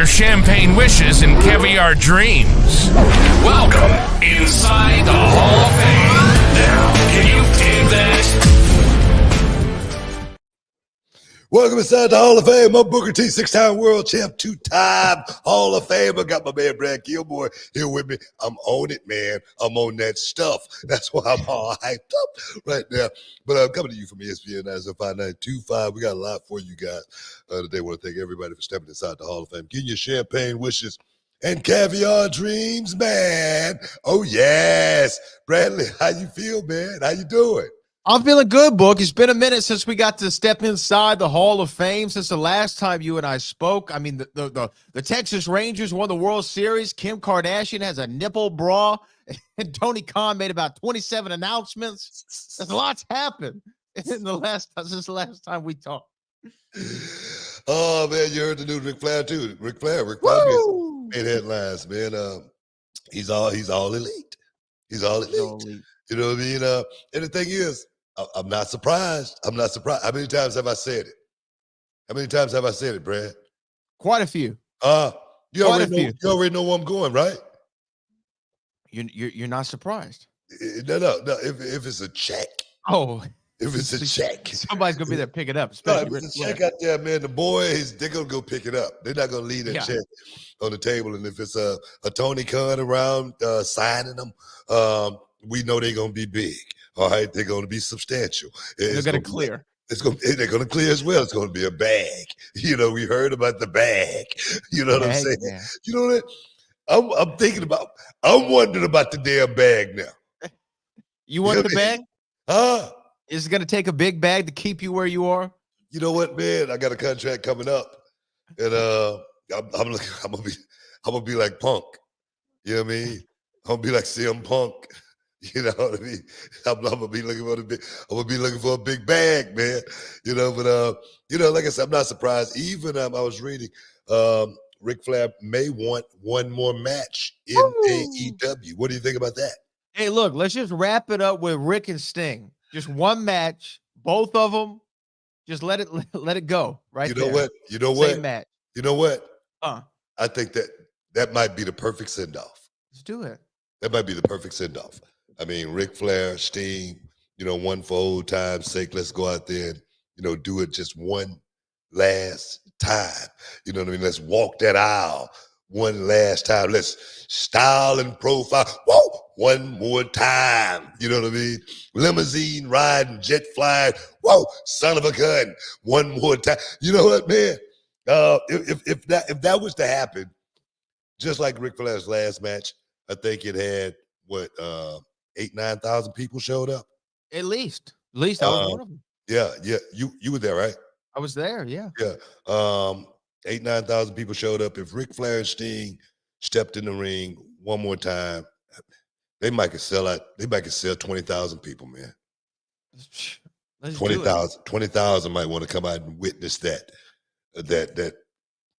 your champagne wishes and caviar dreams. Welcome inside the Hall of Fame. Now, can you dig that? Welcome inside the Hall of Fame. I'm Booker T, six-time world champ, two-time Hall of Fame. I got my man Brad Gilmore here with me. I'm on it, man. I'm on that stuff. That's why I'm all hyped up right now. But I'm coming to you from ESPN 95925. We got a lot for you guys today. I want to thank everybody for stepping inside the Hall of Fame. Getting your champagne wishes and caviar dreams, man. Oh, yes. Bradley, how you feel, man? How you doing? I'm feeling good, Book. It's been a minute since we got to step inside the Hall of Fame, since the last time you and I spoke. I mean, the Texas Rangers won the World Series. Kim Kardashian has a nipple bra, and Tony Khan made about 27 announcements. There's lots happened since the last time we talked. Oh, man, you heard the news. Ric Flair, too. Ric Flair made headlines, man. He's all elite. He's all elite. You know what I mean? And the thing is, I'm not surprised. I'm not surprised. How many times have I said it? How many times have I said it, Brad? Quite a few. You already know where I'm going, right? You're not surprised. No. If it's a check. Oh. If it's a check. Somebody's going to be there to pick it up. If it's a check out there, man, the boys, they're going to go pick it up. They're not going to leave that check on the table. And if it's a Tony Khan around signing them, we know they're going to be big. All right, they're going to be substantial. They're going to clear. They're going to clear as well. It's going to be a bag. You know, we heard about the bag. You know what I'm saying? Man. You know what? I'm wondering about the damn bag now. You want the bag? Is it going to take a big bag to keep you where you are? You know what, man? I got a contract coming up, and I'm gonna be like Punk. You know what I mean? I'm gonna be like CM Punk. You know what I mean? I'm gonna be looking for a big bag, man. You know, but like I said, I'm not surprised. Even I was reading, Ric Flair may want one more match in AEW. What do you think about that? Hey, look, let's just wrap it up with Rick and Sting. Just one match, both of them. Just let it go. Right. You know there. What? Same match. You know what? I think that might be the perfect send-off. Let's do it. That might be the perfect send-off. I mean, Ric Flair, Sting, one for old time's sake. Let's go out there and, do it just one last time. You know what I mean? Let's walk that aisle one last time. Let's style and profile. Whoa! One more time. You know what I mean? Limousine riding, jet flying. Whoa! Son of a gun. One more time. You know what, man? If that was to happen, just like Ric Flair's last match, I think it had 8,000-9,000 people showed up. At least I was one of them. Yeah. You were there, right? I was there. Yeah. 8,000-9,000 people showed up. If Ric Flair and Sting stepped in the ring one more time, they might could sell 20,000 people, man. 20,000 might want to come out and witness that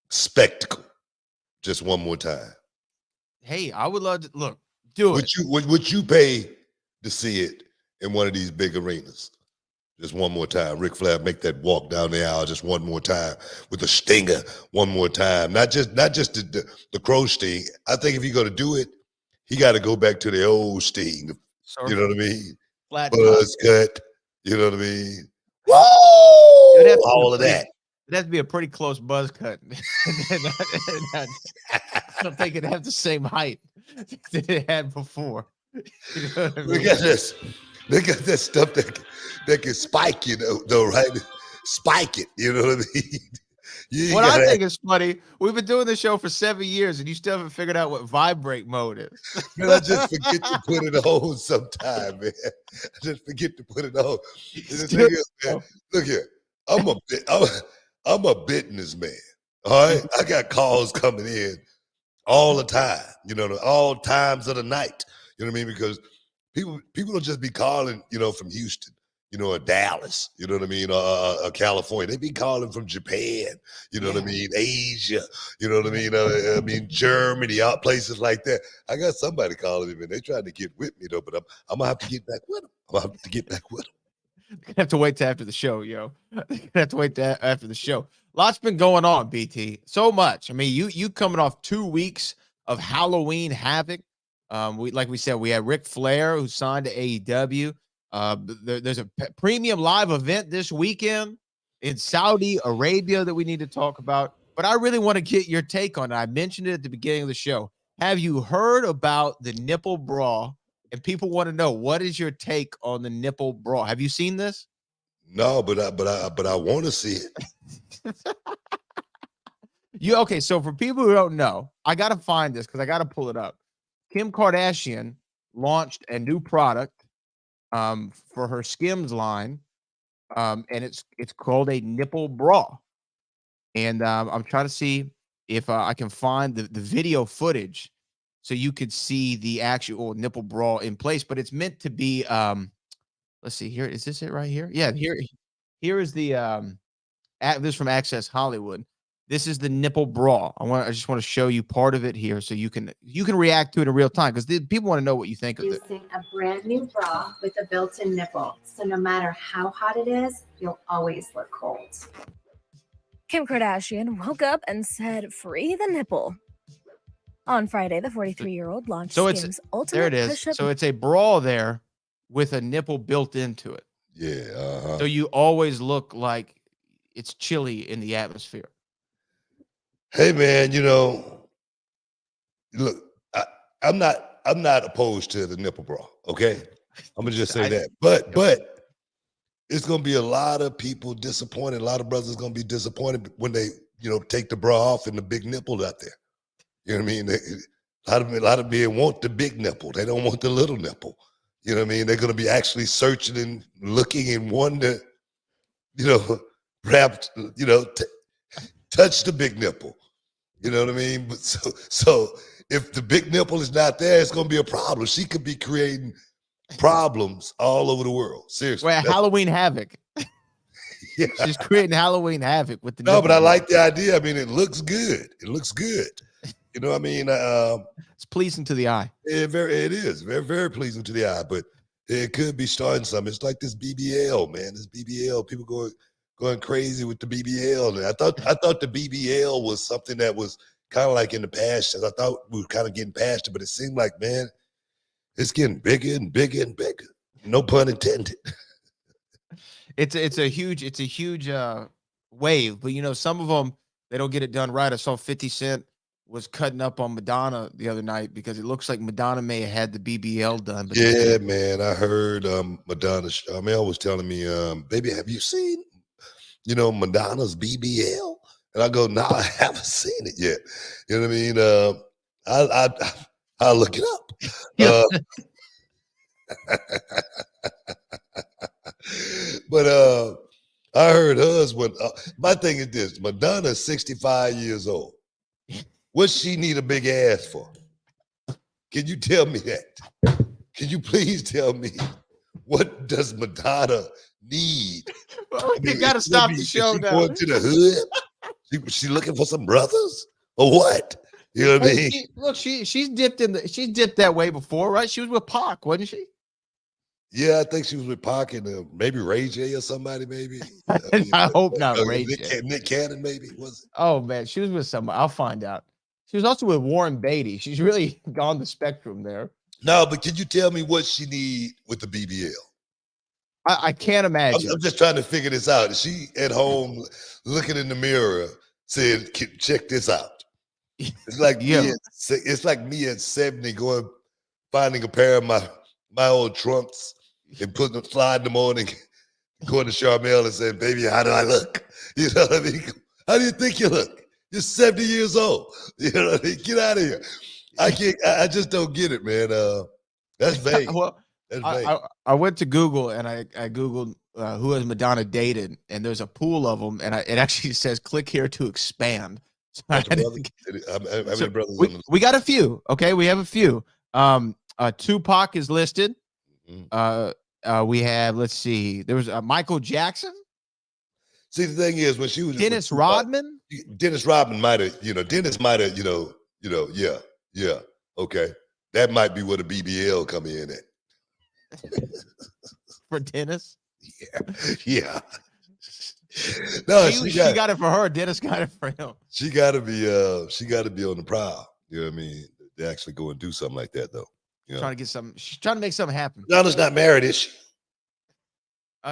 spectacle just one more time. Hey, I would love to look. Do it. Would you pay to see it in one of these big arenas? Just one more time. Ric Flair make that walk down the aisle just one more time with a stinger one more time. Not just the crow sting. I think if you're going to do it, he got to go back to the old sting. You know what I mean? Flat buzz cut. You know what I mean? Woo! All of that. It'd have to be a pretty close buzz cut. I don't think it'd have the same height that it had before. You know what I mean? They got that stuff that can spike you, though, right? Spike it. You know what I mean? What I think is funny, we've been doing this show for 7 years, and you still haven't figured out what vibrate mode is. Man, I just forget to put it on sometime, man. I just forget to put it on. The thing is, man, look here. I'm a businessman. All right, I got calls coming in all the time. All times of the night. You know what I mean? Because people don't just be calling, from Houston, or Dallas, you know what I mean, or California. They be calling from Japan, you know what I mean, Asia, you know what I mean, Germany, all places like that. I got somebody calling me, man. They trying to get with me, though, but I'm going to have to get back with them. I'm going to have to get back with them. You're going to have to wait till after the show, yo. You're going to have to wait after the show. Lots been going on, BT. So much. I mean, you coming off 2 weeks of Halloween havoc. Like we said, we had Ric Flair who signed to AEW. There's a premium live event this weekend in Saudi Arabia that we need to talk about. But I really want to get your take on it. I mentioned it at the beginning of the show. Have you heard about the nipple bra? And people want to know, what is your take on the nipple bra? Have you seen this? No, but I want to see it. Okay, so for people who don't know, I got to find this because I got to pull it up. Kim Kardashian launched a new product for her Skims line, and it's called a nipple bra. And I'm trying to see if I can find the video footage so you could see the actual nipple bra in place. But it's meant to be. Let's see here. Is this it right here? Yeah, here is the this is from Access Hollywood. This is the nipple bra. I just want to show you part of it here so you can react to it in real time because people want to know what you think of it. Using a brand new bra with a built-in nipple. So no matter how hot it is, you'll always look cold. Kim Kardashian woke up and said, "Free the nipple." On Friday, the 43-year-old launched Skims' ultimate there it is. push-up. So it's a bra there with a nipple built into it. Yeah. So you always look like it's chilly in the atmosphere. Hey man, look, I'm not opposed to the nipple bra. Okay, I'm gonna just say that. But it's gonna be a lot of people disappointed. A lot of brothers gonna be disappointed when they take the bra off and the big nipple out there. You know what I mean? A lot of men want the big nipple. They don't want the little nipple. You know what I mean? They're gonna be actually searching and looking and wanting to, perhaps, touch the big nipple. You know what I mean? But so if the big nipple is not there, it's gonna be a problem. She could be creating problems all over the world. Seriously. Well, Halloween havoc. Yeah. She's creating Halloween havoc with the No, but I nipple. like the idea. I mean, it looks good. It looks good. You know what I mean? It's pleasing to the eye. It is very, very pleasing to the eye, but it could be starting something. It's like this BBL, man. This BBL, people going crazy with the BBL. And I thought the BBL was something that was kind of like in the past. I thought we were kind of getting past it, but it seemed like, man, it's getting bigger and bigger and bigger. No pun intended. It's a huge wave, but some of them they don't get it done right. I saw 50 Cent was cutting up on Madonna the other night because it looks like Madonna may have had the BBL done. But yeah, man, I heard Madonna. Mel was telling me, baby, have you seen Madonna's BBL? And I go, no, I haven't seen it yet. You know what I mean? I'll look it up. But I heard hers when my thing is this: Madonna's 65 years old. What she need a big ass for? Can you tell me that? Can you please tell me what does Madonna need? You got to stop the show now. Going to the hood? She looking for some brothers or what? You know what I mean? She's dipped that way before, right? She was with Pac, wasn't she? Yeah, I think she was with Pac and maybe Ray J or somebody, maybe. I hope not Ray J. Nick Cannon, maybe, was it? Oh, man, she was with somebody. I'll find out. She was also with Warren Beatty. She's really gone the spectrum there. No, but can you tell me what she need with the BBL? I can't imagine. I'm just trying to figure this out. Is she at home looking in the mirror saying, check this out? It's like me at 70 finding a pair of my old trunks and sliding them on and going to Charmel and saying, baby, how do I look? You know what I mean? How do you think you look? You're 70 years old. You know what I mean? Get out of here. I just don't get it, man. That's vague. Well, that's vague. I went to Google and I Googled who has Madonna dated, and there's a pool of them, and it actually says click here to expand. So how many brothers? We got a few. Okay, we have a few. Tupac is listed. Mm-hmm. We have, let's see, there was Michael Jackson. See, the thing is, when she was Dennis Rodman. Dennis Rodman might have, Dennis might have, yeah, okay. That might be where the BBL come in at. For Dennis? Yeah. No, she got it for her. Dennis got it for him. She got to be on the prowl. You know what I mean? To actually go and do something like that, though. You know? Trying to get something. She's trying to make something happen. Donna's not married, is she?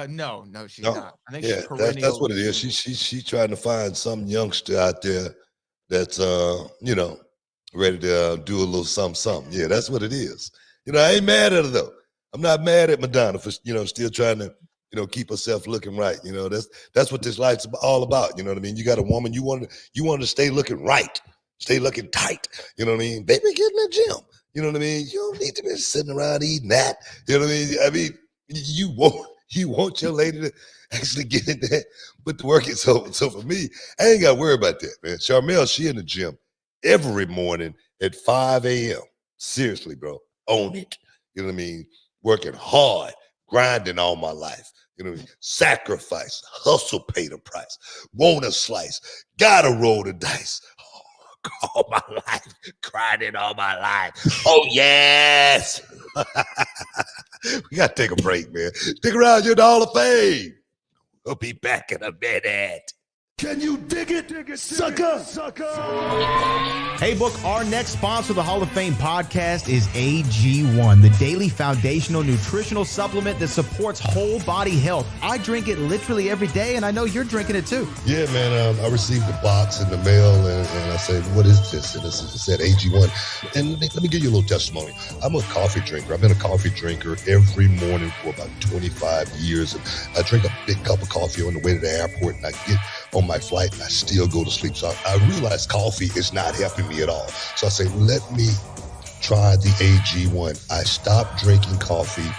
No, she's not. I think she's that's what it is. She's trying to find some youngster out there that's ready to do a little something. Yeah, that's what it is. I ain't mad at her though. I'm not mad at Madonna for still trying to keep herself looking right. That's what this life's all about. You know what I mean? You got a woman, you want to stay looking right, stay looking tight. You know what I mean? Baby, get in the gym. You know what I mean? You don't need to be sitting around eating that. You know what I mean? I mean, you want your lady to actually get in there, but the work is so for me, I ain't got to worry about that, man. Charmel, she in the gym every morning at 5 a.m. Seriously, bro. Own it. You know what I mean? Working hard, grinding all my life. You know what I mean? Sacrifice, hustle, pay the price. Want a slice, gotta roll the dice. All my life, grinding all my life. Oh, yes. We got to take a break, man. Stick around, you're in the Hall of Fame. We'll be back in a minute. Can you dig it, sucker? Hey, Book, our next sponsor of the Hall of Fame podcast is AG1, the daily foundational nutritional supplement that supports whole body health. I drink it literally every day, and I know you're drinking it too. Yeah, man. I received the box in the mail, and I said, what is this? And it said AG1. And let me give you a little testimony. I'm a coffee drinker. I've been a coffee drinker every morning for about 25 years. And I drink a big cup of coffee on the way to the airport, and I get on my flight and I still go to sleep. So I realized coffee is not helping me at all. So I say, let me try the AG1. I stopped drinking coffee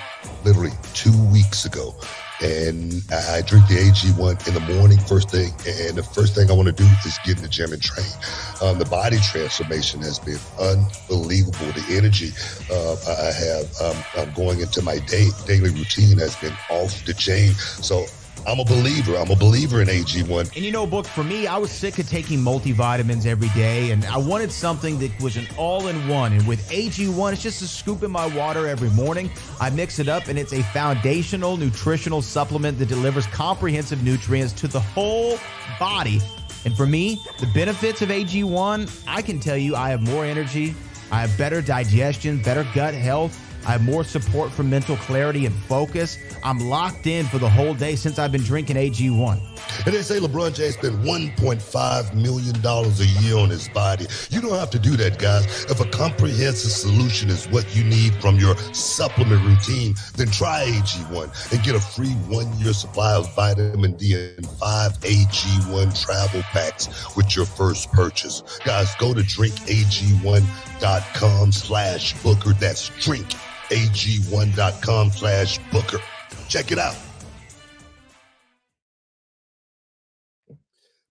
literally 2 weeks ago. And I drink the AG1 in the morning, first thing. And the first thing I want to do is get in the gym and train. The body transformation has been unbelievable. The energy I have going into my daily routine has been off the chain. So I'm a believer. I'm a believer in AG1. And Book, for me, I was sick of taking multivitamins every day, and I wanted something that was an all-in-one. And with AG1, it's just a scoop in my water every morning. I mix it up, and it's a foundational nutritional supplement that delivers comprehensive nutrients to the whole body. And for me, the benefits of AG1, I can tell you I have more energy, I have better digestion, better gut health, I have more support for mental clarity and focus. I'm locked in for the whole day since I've been drinking AG1. And they say LeBron James spent $1.5 million a year on his body. You don't have to do that, guys. If a comprehensive solution is what you need from your supplement routine, then try AG1 and get a free 1-year supply of vitamin D and 5 AG1 travel packs with your first purchase. Guys, go to drinkag1.com/Booker. That's drinkag1.com/Booker. Check it out.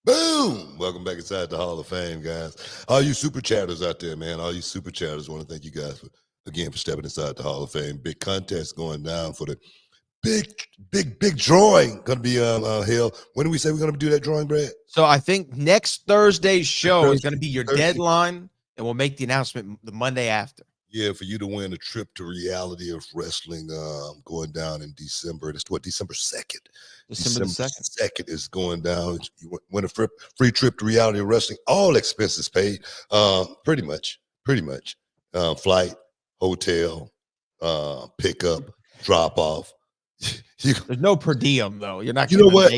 Boom! Welcome back inside the Hall of Fame, guys. All you super chatters out there, man. All you super chatters, want to thank you guys for stepping inside the Hall of Fame. Big contest going down for the big drawing. Going to be held. When do we say we're going to do that drawing, Brad? So I think next Thursday's show is going to be your deadline, and we'll make the announcement the Monday after. Yeah, for you to win a trip to reality of wrestling going down in December. It's what, December 2nd? December 2nd is going down. You win a free trip to reality of wrestling. All expenses paid. Pretty much. Flight, hotel, pickup, drop off. There's no per diem though. You're not. You know what?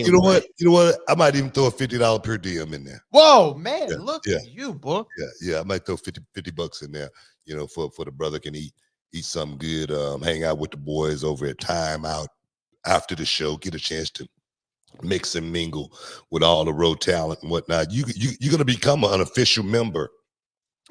I might even throw a $50 per diem in there. Whoa, man! Look at you, Book. Yeah. I might throw $50 in there. For the brother can eat something good. Hang out with the boys over at Time Out after the show. Get a chance to mix and mingle with all the road talent and whatnot. You're gonna become an official member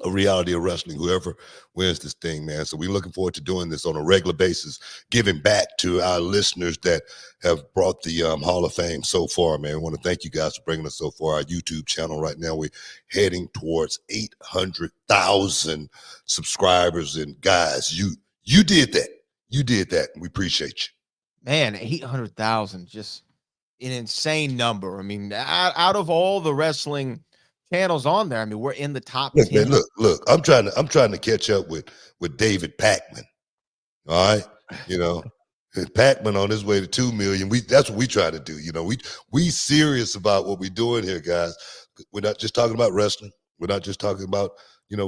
of reality of wrestling, whoever wins this thing, man. So we're looking forward to doing this on a regular basis, giving back to our listeners that have brought the Hall of Fame so far, man. I want to thank you guys for bringing us so far. Our YouTube channel right now, we're heading towards 800,000 subscribers. And guys, you did that. You did that. We appreciate you. Man, 800,000, just an insane number. I mean, out of all the wrestling channels on there, I mean, we're in the top 10. Man, look, I'm trying to catch up with David Pacman. All right. Pac-Man on his way to 2 million. That's what we try to do. We serious about what we're doing here, guys. We're not just talking about wrestling. We're not just talking about,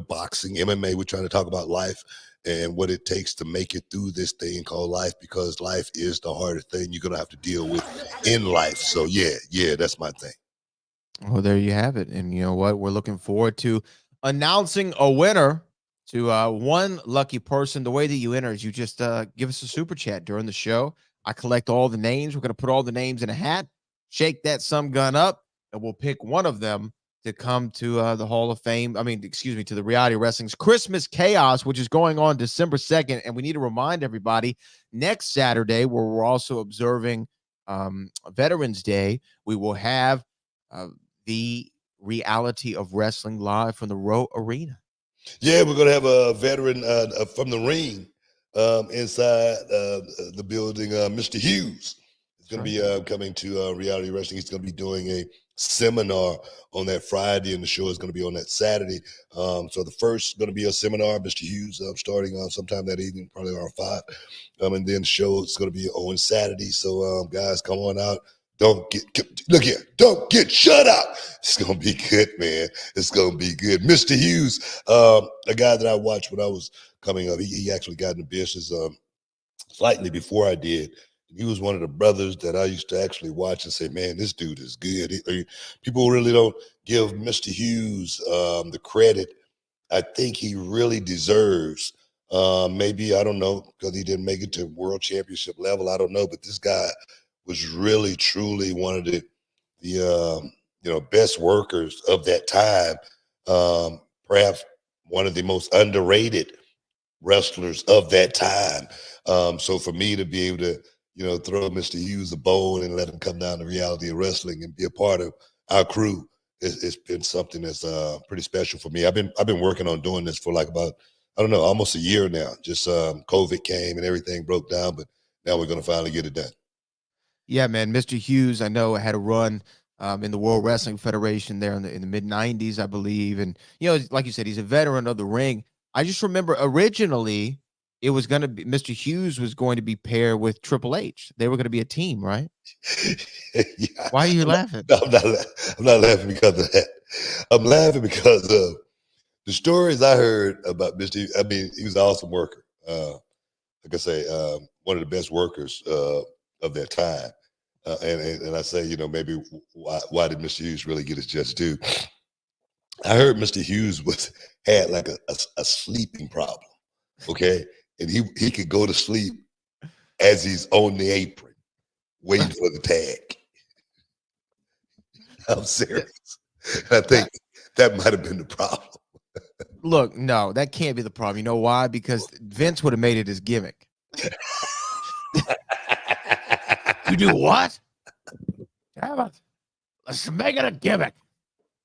boxing, MMA. We're trying to talk about life and what it takes to make it through this thing called life, because life is the hardest thing you're going to have to deal with in life. So yeah, that's my thing. Well, there you have it. And you know what? We're looking forward to announcing a winner to one lucky person. The way that you enter is you just give us a super chat during the show. I collect all the names. We're going to put all the names in a hat, shake that some gun up, and we'll pick one of them to come to the Hall of Fame. To the Reality Wrestling's Christmas Chaos, which is going on December 2nd. And we need to remind everybody, next Saturday, where we're also observing Veterans Day, we will have the Reality of Wrestling live from the Row Arena. Yeah, we're going to have a veteran from the ring inside the building, Mr. Hughes. He's going to be coming to Reality Wrestling. He's going to be doing a seminar on that Friday, and the show is going to be on that Saturday. So the first going to be a seminar, Mr. Hughes, starting sometime that evening, probably around 5. And then the show is going to be on Saturday. So guys, come on out. Don't get shut out. It's going to be good, man. It's going to be good. Mr. Hughes, a guy that I watched when I was coming up, he actually got in the business slightly before I did. He was one of the brothers that I used to actually watch and say, man, this dude is good. People really don't give Mr. Hughes the credit I think he really deserves. Maybe, I don't know, because he didn't make it to world championship level. I don't know, but this guy was really, truly one of the best workers of that time. Perhaps one of the most underrated wrestlers of that time. So for me to be able to, throw Mr. Hughes a bone and let him come down to Reality of Wrestling and be a part of our crew, it's been something that's pretty special for me. I've been working on doing this for like about, I don't know, almost a year now. Just COVID came and everything broke down, but now we're going to finally get it done. Yeah, man. Mr. Hughes, I know, had a run in the World Wrestling Federation there in the mid 90s, I believe. And, like you said, he's a veteran of the ring. I just remember originally it was going to be Mr. Hughes was going to be paired with Triple H. They were going to be a team, right? Yeah. Why are you laughing? I'm not laughing because of that. I'm laughing because of the stories I heard about Mr. Hughes. I mean, he was an awesome worker. Like I say, one of the best workers of that time. And I say, maybe why did Mr. Hughes really get his just due? I heard Mr. Hughes had like a sleeping problem, okay? And he could go to sleep as he's on the apron, waiting for the tag. I'm serious. I think that might have been the problem. Look, no, that can't be the problem. You know why? Because Vince would have made it his gimmick. You do what? Damn it. Let's make it a gimmick.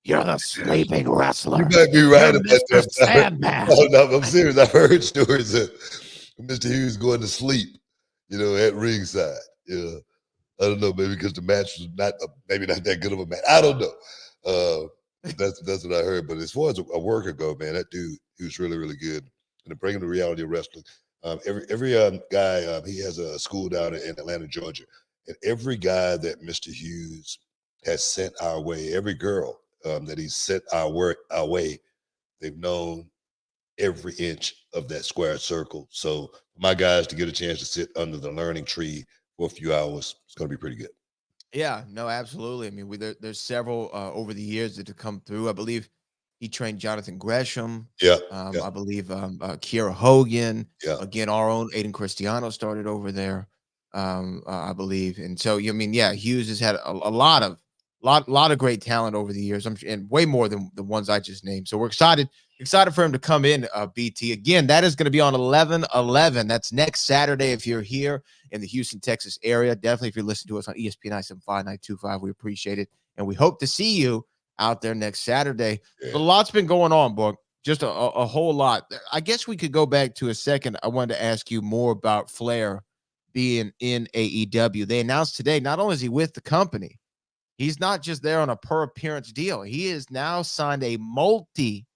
You're the sleeping wrestler. You might be right about that. Sandman. No, I'm serious. I've heard stories of Mr. Hughes going to sleep, at ringside. I don't know, maybe because the match was not that good of a match. I don't know. That's what I heard. But as far as a worker go, man, that dude, he was really, really good. And to bring him to Reality of Wrestling, every guy, he has a school down in Atlanta, Georgia, and every guy that Mr. Hughes has sent our way, every girl that he's sent our way, they've known every inch of that square circle. So for my guys to get a chance to sit under the learning tree for a few hours, it's going to be pretty good. Yeah, no, absolutely. I mean, there's several over the years that have come through. I believe he trained Jonathan Gresham. Yeah. I believe Kiera Hogan. Yeah. Again, our own Aiden Cristiano started over there, I believe. And so, Hughes has had a lot of great talent over the years. And way more than the ones I just named. So we're excited for him to come in, BT. Again, that is going to be on 11/11. That's next Saturday if you're here in the Houston, Texas area. Definitely if you're listening to us on ESPN 975-925, we appreciate it. And we hope to see you out there next Saturday. Yeah. But a lot's been going on, Book. Just a whole lot. I guess we could go back to a second. I wanted to ask you more about Flair being in AEW. They announced today, not only is he with the company, he's not just there on a per appearance deal. He is now signed a multi,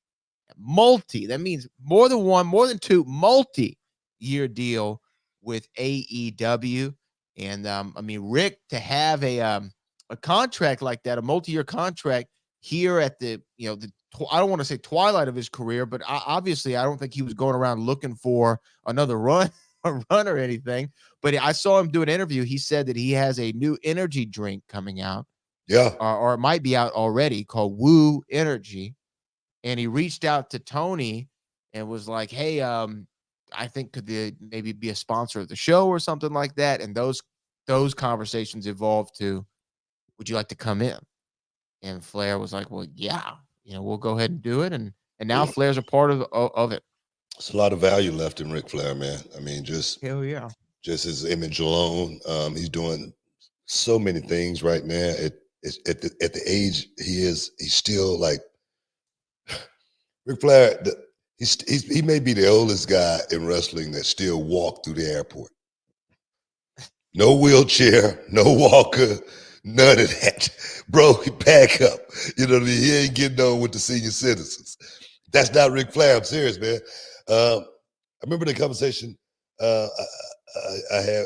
that means more than one, more than two, multi-year deal with AEW. And I mean, Rick, to have a contract like that, a multi-year contract here at the, I don't want to say twilight of his career, but obviously I don't think he was going around looking for another run or anything. But I saw him do an interview. He said that he has a new energy drink coming out. Yeah. Or it might be out already, called Woo Energy. And he reached out to Tony and was like, hey, I think could they maybe be a sponsor of the show or something like that. And those conversations evolved to, would you like to come in? And Flair was like, well, yeah, we'll go ahead and do it. And now Flair's a part of it. It's a lot of value left in Ric Flair, man. I mean, hell yeah, just his image alone. He's doing so many things right now. At the age he is, he's still like Ric Flair. He may be the oldest guy in wrestling that still walked through the airport. No wheelchair, no walker, none of that. Bro, he pack up. You know what I mean? He ain't getting on with the senior citizens. That's not Ric Flair. I'm serious, man. I remember the conversation I had.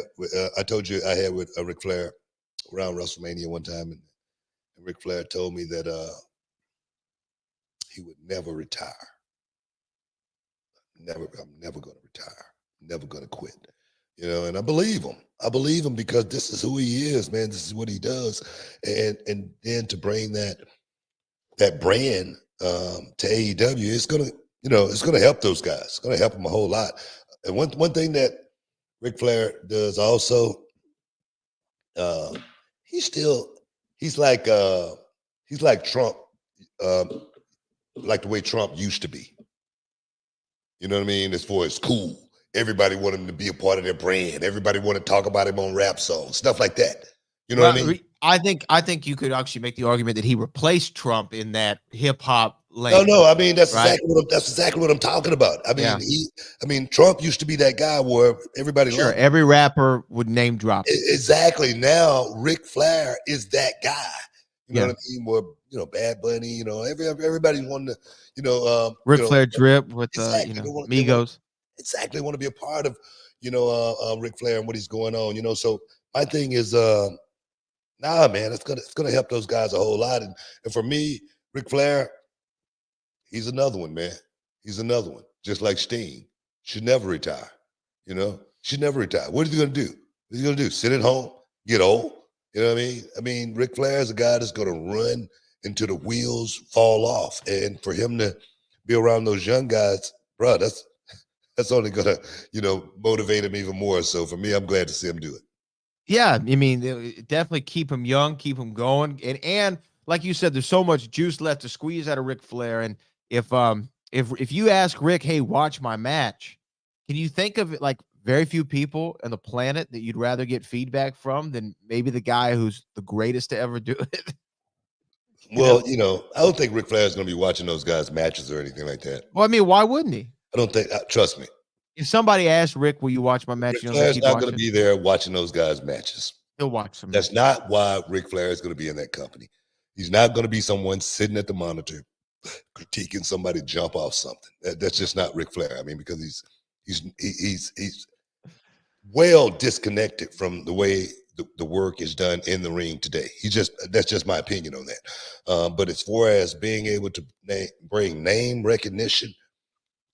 I told you I had with Ric Flair around WrestleMania one time, and Ric Flair told me that he would never retire. I'm never going to retire. Never going to quit. And I believe him. I believe him because this is who he is, man. This is what he does, and then to bring that brand to AEW, it's gonna help those guys. It's gonna help them a whole lot. And one thing that Ric Flair does also, he's like Trump, like the way Trump used to be. You know what I mean? As far as cool. Everybody want him to be a part of their brand. Everybody want to talk about him on rap songs, stuff like that. You know what I mean? I think you could actually make the argument that he replaced Trump in that hip hop lane. No. I mean, that's exactly what I'm talking about. I mean, Trump used to be that guy where everybody loved him. Every rapper would name drop. Exactly. Now Ric Flair is that guy. You know what I mean? Where Bad Bunny. Everybody wanted to. Ric Flair drip with Migos. Exactly, want to be a part of, Ric Flair and what he's going on, So my thing is, man, it's gonna help those guys a whole lot. And for me, Ric Flair, he's another one, man. He's another one, just like Sting. Should never retire, Should never retire. What is he gonna do? What is he gonna do? Sit at home, get old? You know what I mean? I mean, Ric Flair is a guy that's gonna run until the wheels fall off, and for him to be around those young guys, bro, that's only gonna, motivate him even more. So for me, I'm glad to see him do it. Yeah, I mean, definitely keep him young, keep him going, and like you said, there's so much juice left to squeeze out of Ric Flair. And if you ask Rick, hey, watch my match, can you think of like very few people on the planet that you'd rather get feedback from than maybe the guy who's the greatest to ever do it? Well, I don't think Ric Flair is gonna be watching those guys' matches or anything like that. Well, I mean, why wouldn't he? I don't think. Trust me. If somebody asked Rick, will you watch my match? Ric Flair's not going to be there watching those guys' matches. He'll watch them. That's not why Ric Flair is going to be in that company. He's not going to be someone sitting at the monitor critiquing somebody jump off something. That's just not Ric Flair. I mean, because he's well disconnected from the way the work is done in the ring today. That's just my opinion on that. But as far as being able to bring name recognition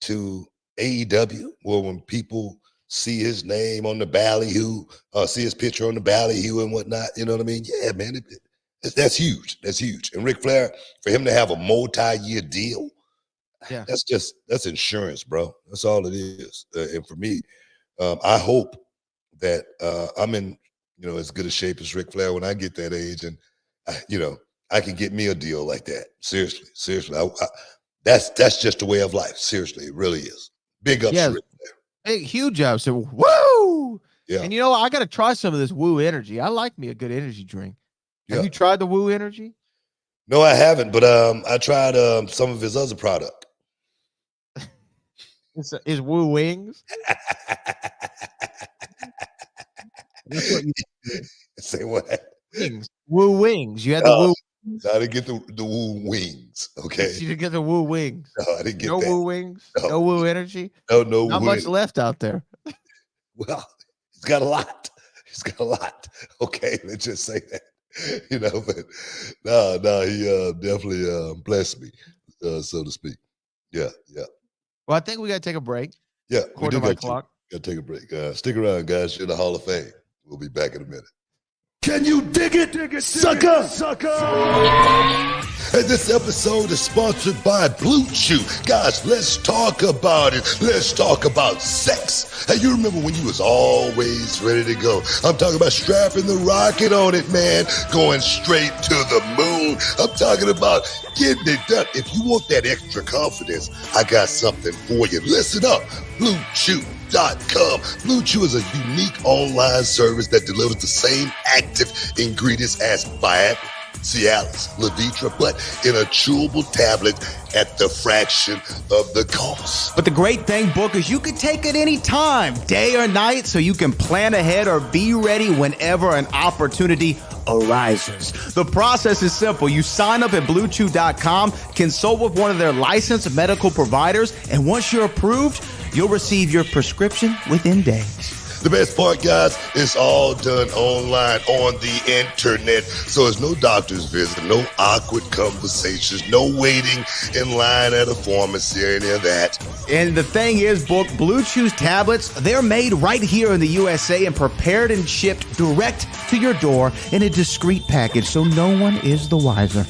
to AEW, well, when people see his name on the ballyhoo, see his picture on the ballyhoo and whatnot, you know what I mean? Yeah, man, that's huge. That's huge. And Ric Flair, for him to have a multi-year deal, that's insurance, bro. That's all it is. And for me, I hope that I'm in, as good a shape as Ric Flair when I get that age, and I can get me a deal like that. Seriously, that's just a way of life. Seriously, it really is. Big ups, Ric Flair. Big, huge ups. So, woo! Yeah. And I got to try some of this Woo Energy. I like me a good energy drink. Have you tried the Woo Energy? No, I haven't, but I tried some of his other product. Is Woo Wings? That's what you say. What? Wings. Woo Wings. You had the Woo. No, I didn't get the Woo Wings. Okay. You didn't get the Woo Wings. No, I didn't get no that. Woo Wings. No Woo Energy. No. Not much left out there. Well, got a lot. He's got a lot. Okay, let's just say that. But no, he definitely blessed me, so to speak. Yeah. Well, I think we got to take a break. Yeah, we do Quarter by got clock. to take a break. Stick around, guys. You're in the Hall of Fame. We'll be back in a minute. Can you dig it, sucker? And this episode is sponsored by Blue Chew. Guys, let's talk about it. Let's talk about sex. Hey, you remember when you was always ready to go? I'm talking about strapping the rocket on it, man. Going straight to the moon. I'm talking about getting it done. If you want that extra confidence, I got something for you. Listen up. BlueChew.com. Blue Chew is a unique online service that delivers the same active ingredients as Viagra, Cialis, Levitra, but in a chewable tablet at the fraction of the cost. But the great thing, Book, is you can take it any time, day or night, so you can plan ahead or be ready whenever an opportunity arises. The process is simple. You sign up at BlueChew.com, consult with one of their licensed medical providers, and once you're approved, you'll receive your prescription within days. The best part, guys, it's all done online on the internet. So there's no doctor's visit, no awkward conversations, no waiting in line at a pharmacy or any of that. And the thing is, Book, Blue Chew's tablets, they're made right here in the USA and prepared and shipped direct to your door in a discreet package, so no one is the wiser.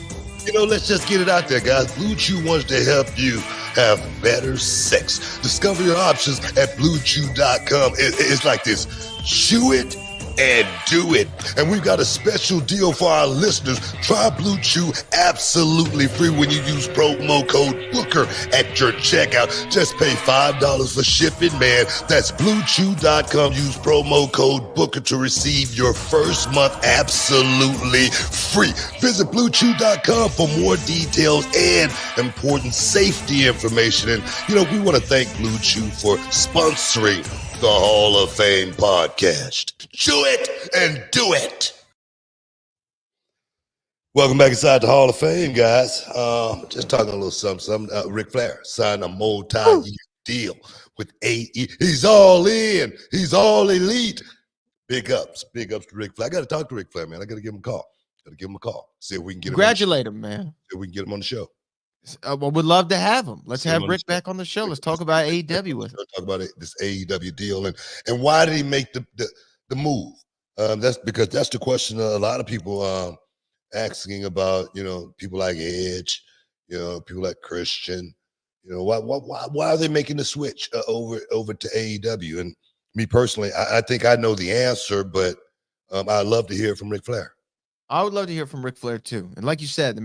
Let's just get it out there, guys. Blue Chew wants to help you have better sex. Discover your options at BlueChew.com. It's like this. Chew it and do it. And we've got a special deal for our listeners. Try Blue Chew absolutely free when you use promo code Booker at your checkout. Just pay $5 for shipping, man. That's BlueChew.com. Use promo code Booker to receive your first month absolutely free. Visit BlueChew.com for more details and important safety information. And, we want to thank Blue Chew for sponsoring the Hall of Fame podcast. Chew it and do it. Welcome back inside the Hall of Fame, guys. Just talking a little something. Ric Flair signed a multi-year deal with AE. He's all in. He's all elite. Big ups to Ric Flair. I got to talk to Ric Flair, man. I got to give him a call. See if we can get Congratulate him, man. See if we can get him on the show. Well, we'd love to have him. Let's have Rick back on the show. Let's talk about AEW with him. Talk about this AEW deal and why did he make the move? That's because that's the question a lot of people asking about. People like Edge, people like Christian. Why are they making the switch over to AEW? And me personally, I think I know the answer, but I'd love to hear from Ric Flair. I would love to hear from Ric Flair too. And like you said,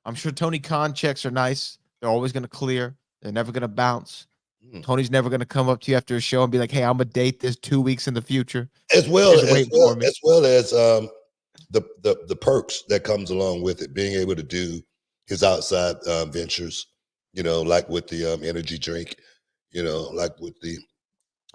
I'm sure Tony Khan checks are nice. They're always going to clear. They're never going to bounce. Tony's never going to come up to you after a show and be like, "Hey, I'm gonna date this 2 weeks in the future." As well as the perks that comes along with it, being able to do his outside ventures. Like with the energy drink. Like with the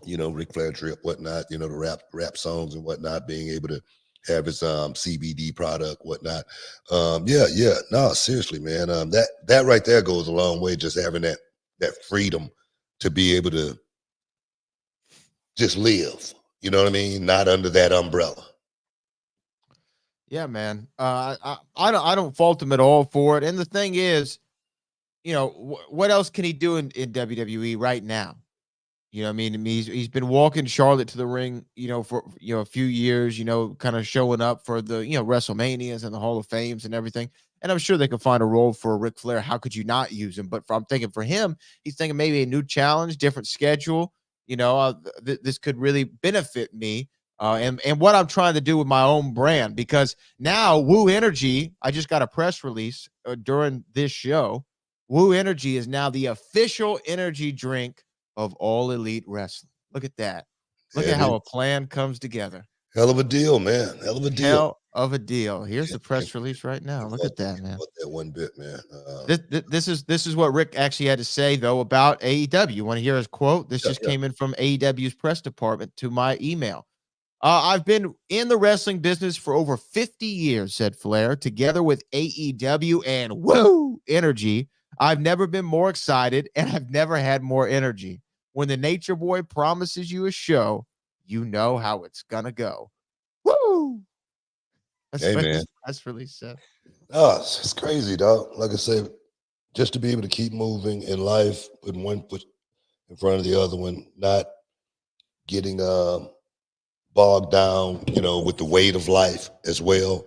Ric Flair trip, whatnot. The rap songs and whatnot. Being able to have his CBD product, whatnot. No, seriously, man. That right there goes a long way. Just having that freedom to be able to just live. You know what I mean? Not under that umbrella. Yeah, man. I don't fault him at all for it. And the thing is, what else can he do in WWE right now? He's been walking Charlotte to the ring, for a few years, kind of showing up for the WrestleManias and the Hall of Fames and everything. And I'm sure they could find a role for Ric Flair. How could you not use him? But I'm thinking for him, he's thinking maybe a new challenge, different schedule. This could really benefit me. And what I'm trying to do with my own brand, because now Woo Energy, I just got a press release during this show. Woo Energy is now the official energy drink of All Elite Wrestling. Look at that. Look at how a plan comes together. Hell of a deal, man. Hell of a deal. Hell of a deal. Here's the press release right now. Look at that, man. That one bit, man. This is what Rick actually had to say, though, about AEW. You want to hear his quote? This just came in from AEW's press department to my email. I've been in the wrestling business for over 50 years, said Flair, together with AEW and Woo Energy. I've never been more excited, and I've never had more energy. When the Nature Boy promises you a show, you know how it's gonna go. Woo! Hey, man. That's really sad. Oh, it's crazy, dog. Like I said, just to be able to keep moving in life, putting one foot in front of the other one, not getting bogged down, with the weight of life as well.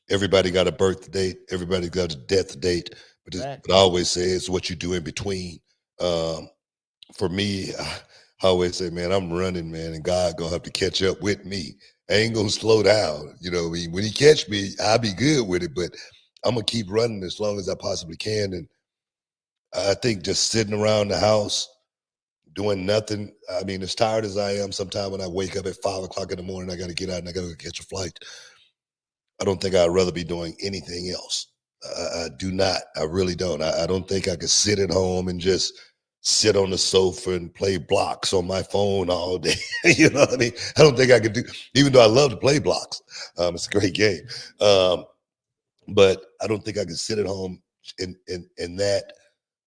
Everybody got a birth date, everybody got a death date, but I always say it's what you do in between. For me, I always say, man, I'm running, man, and God gonna have to catch up with me. I ain't gonna slow down. When he catch me, I'll be good with it, but I'm gonna keep running as long as I possibly can. And I think just sitting around the house doing nothing. I mean, as tired as I am, sometimes when I wake up at 5 o'clock in the morning, I got to get out and I got to catch a flight. I don't think I'd rather be doing anything else. I do not. I really don't. I don't think I could sit at home and just sit on the sofa and play blocks on my phone all day. You know what I mean? I don't think I could do, even though I love to play blocks. It's a great game. But I don't think I could sit at home and that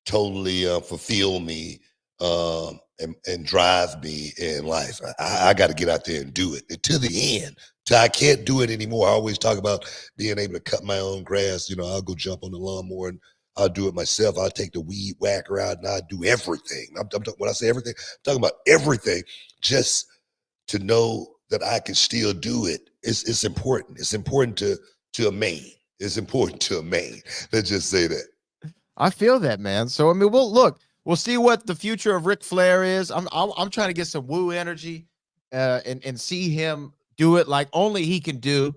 totally fulfill me and drive me in life. I got to get out there and do it to the end. Till I can't do it anymore. I always talk about being able to cut my own grass. I'll go jump on the lawnmower and I'll do it myself. I'll take the weed whacker out and I'll do everything. When I say everything, I'm talking about everything, just to know that I can still do it. It's important. It's important to a man. It's important to a man. Let's just say that. I feel that, man. So I mean, we'll see what the future of Ric Flair is. I'm trying to get some woo energy, and see him do it like only he can do,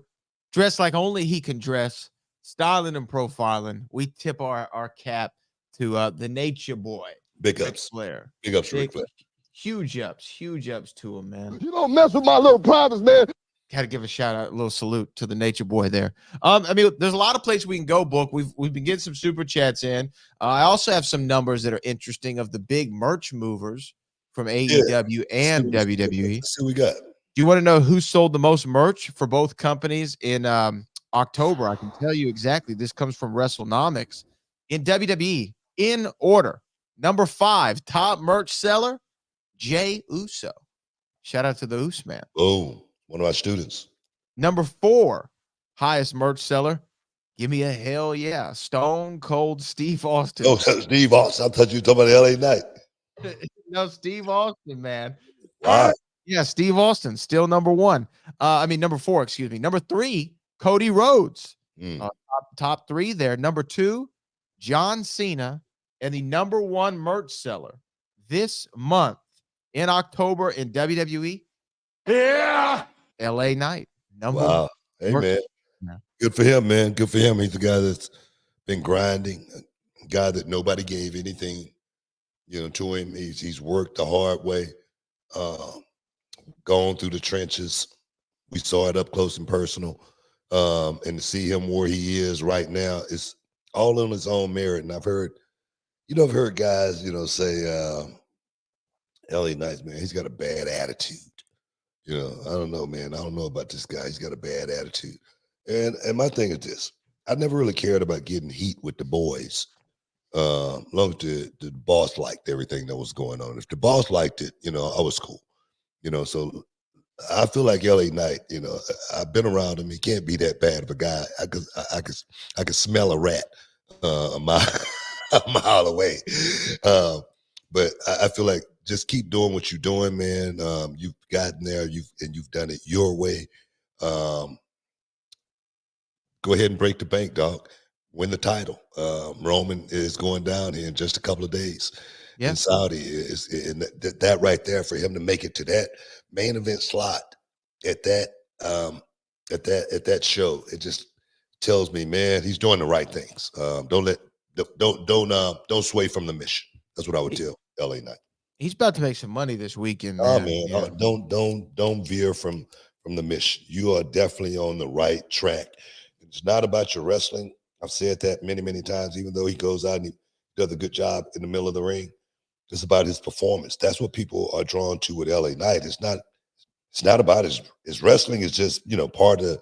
dress like only he can dress, styling and profiling. We tip our cap to the Nature Boy, Big Ric ups. Flair. Big ups to Ric Flair. Huge ups to him, man. You don't mess with my little privates, man. Got to give a shout out, a little salute to the Nature Boy there. I mean, there's a lot of places we can go, Book. We've been getting some super chats in. I also have some numbers that are interesting of the big merch movers from AEW and WWE. Let's see what we got. Do you want to know who sold the most merch for both companies in October? I can tell you exactly. This comes from WrestleNomics. In WWE, in order, number 5, top merch seller, Jey Uso. Shout out to the Uso man. Oh, one of our students. Number 4, highest merch seller. Give me a hell yeah. Stone Cold Steve Austin. Oh, Steve Austin. I thought you were talking about LA Knight. No, Steve Austin, man. Wow. Yeah, Steve Austin, still number 1. Number 4, excuse me. Number 3, Cody Rhodes. Top 3 there. Number 2, John Cena. And the number 1 merch seller this month in October in WWE. Yeah. LA Knight. Wow. Hey, man. Yeah. Good for him, man. Good for him. He's a guy that's been grinding, a guy that nobody gave anything, to him. He's worked the hard way, gone through the trenches. We saw it up close and personal. And to see him where he is right now is all on his own merit. And I've heard guys, say, LA Knight, man, he's got a bad attitude. I don't know, man. I don't know about this guy. He's got a bad attitude. And my thing is this. I never really cared about getting heat with the boys. Long as the boss liked everything that was going on. If the boss liked it, I was cool. So I feel like LA Knight, I've been around him. He can't be that bad of a guy. I could smell a rat a mile away. But I feel like just keep doing what you're doing, man. You've gotten there, you've done it your way. Go ahead and break the bank, dog. Win the title. Roman is going down here in just a couple of days in Saudi. That right there for him to make it to that main event slot at that show, it just tells me, man, he's doing the right things. Don't sway from the mission. That's what I would tell LA Knight. He's about to make some money this weekend. Oh man. Yeah. Don't veer from the mission. You are definitely on the right track. It's not about your wrestling. I've said that many, many times, even though he goes out and he does a good job in the middle of the ring. It's about his performance. That's what people are drawn to with LA Knight. It's not about his wrestling is just, part of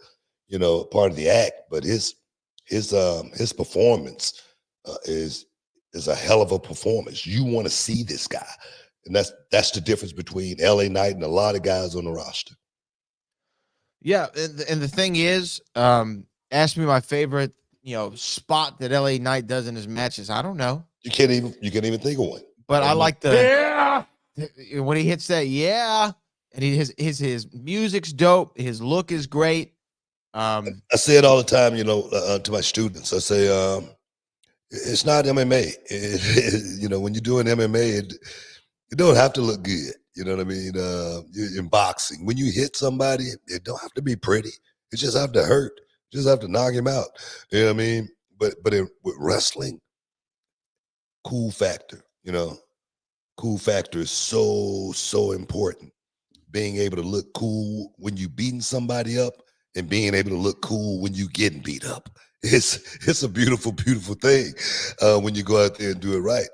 the act, but his performance is a hell of a performance. You want to see this guy. And that's the difference between LA Knight and a lot of guys on the roster. Yeah, and the thing is, ask me my favorite, spot that LA Knight does in his matches. I don't know. You can't even think of one. But I like when he hits that, and his music's dope. His look is great. I say it all the time, to my students. I say, it's not MMA. When you're doing MMA, you don't have to look good. You know what I mean? In boxing, when you hit somebody, it don't have to be pretty. It just have to hurt. You just have to knock him out. You know what I mean? But with wrestling, cool factor. Cool factor is so important. Being able to look cool when you beating somebody up and being able to look cool when you getting beat up. It's a beautiful, beautiful thing when you go out there and do it right.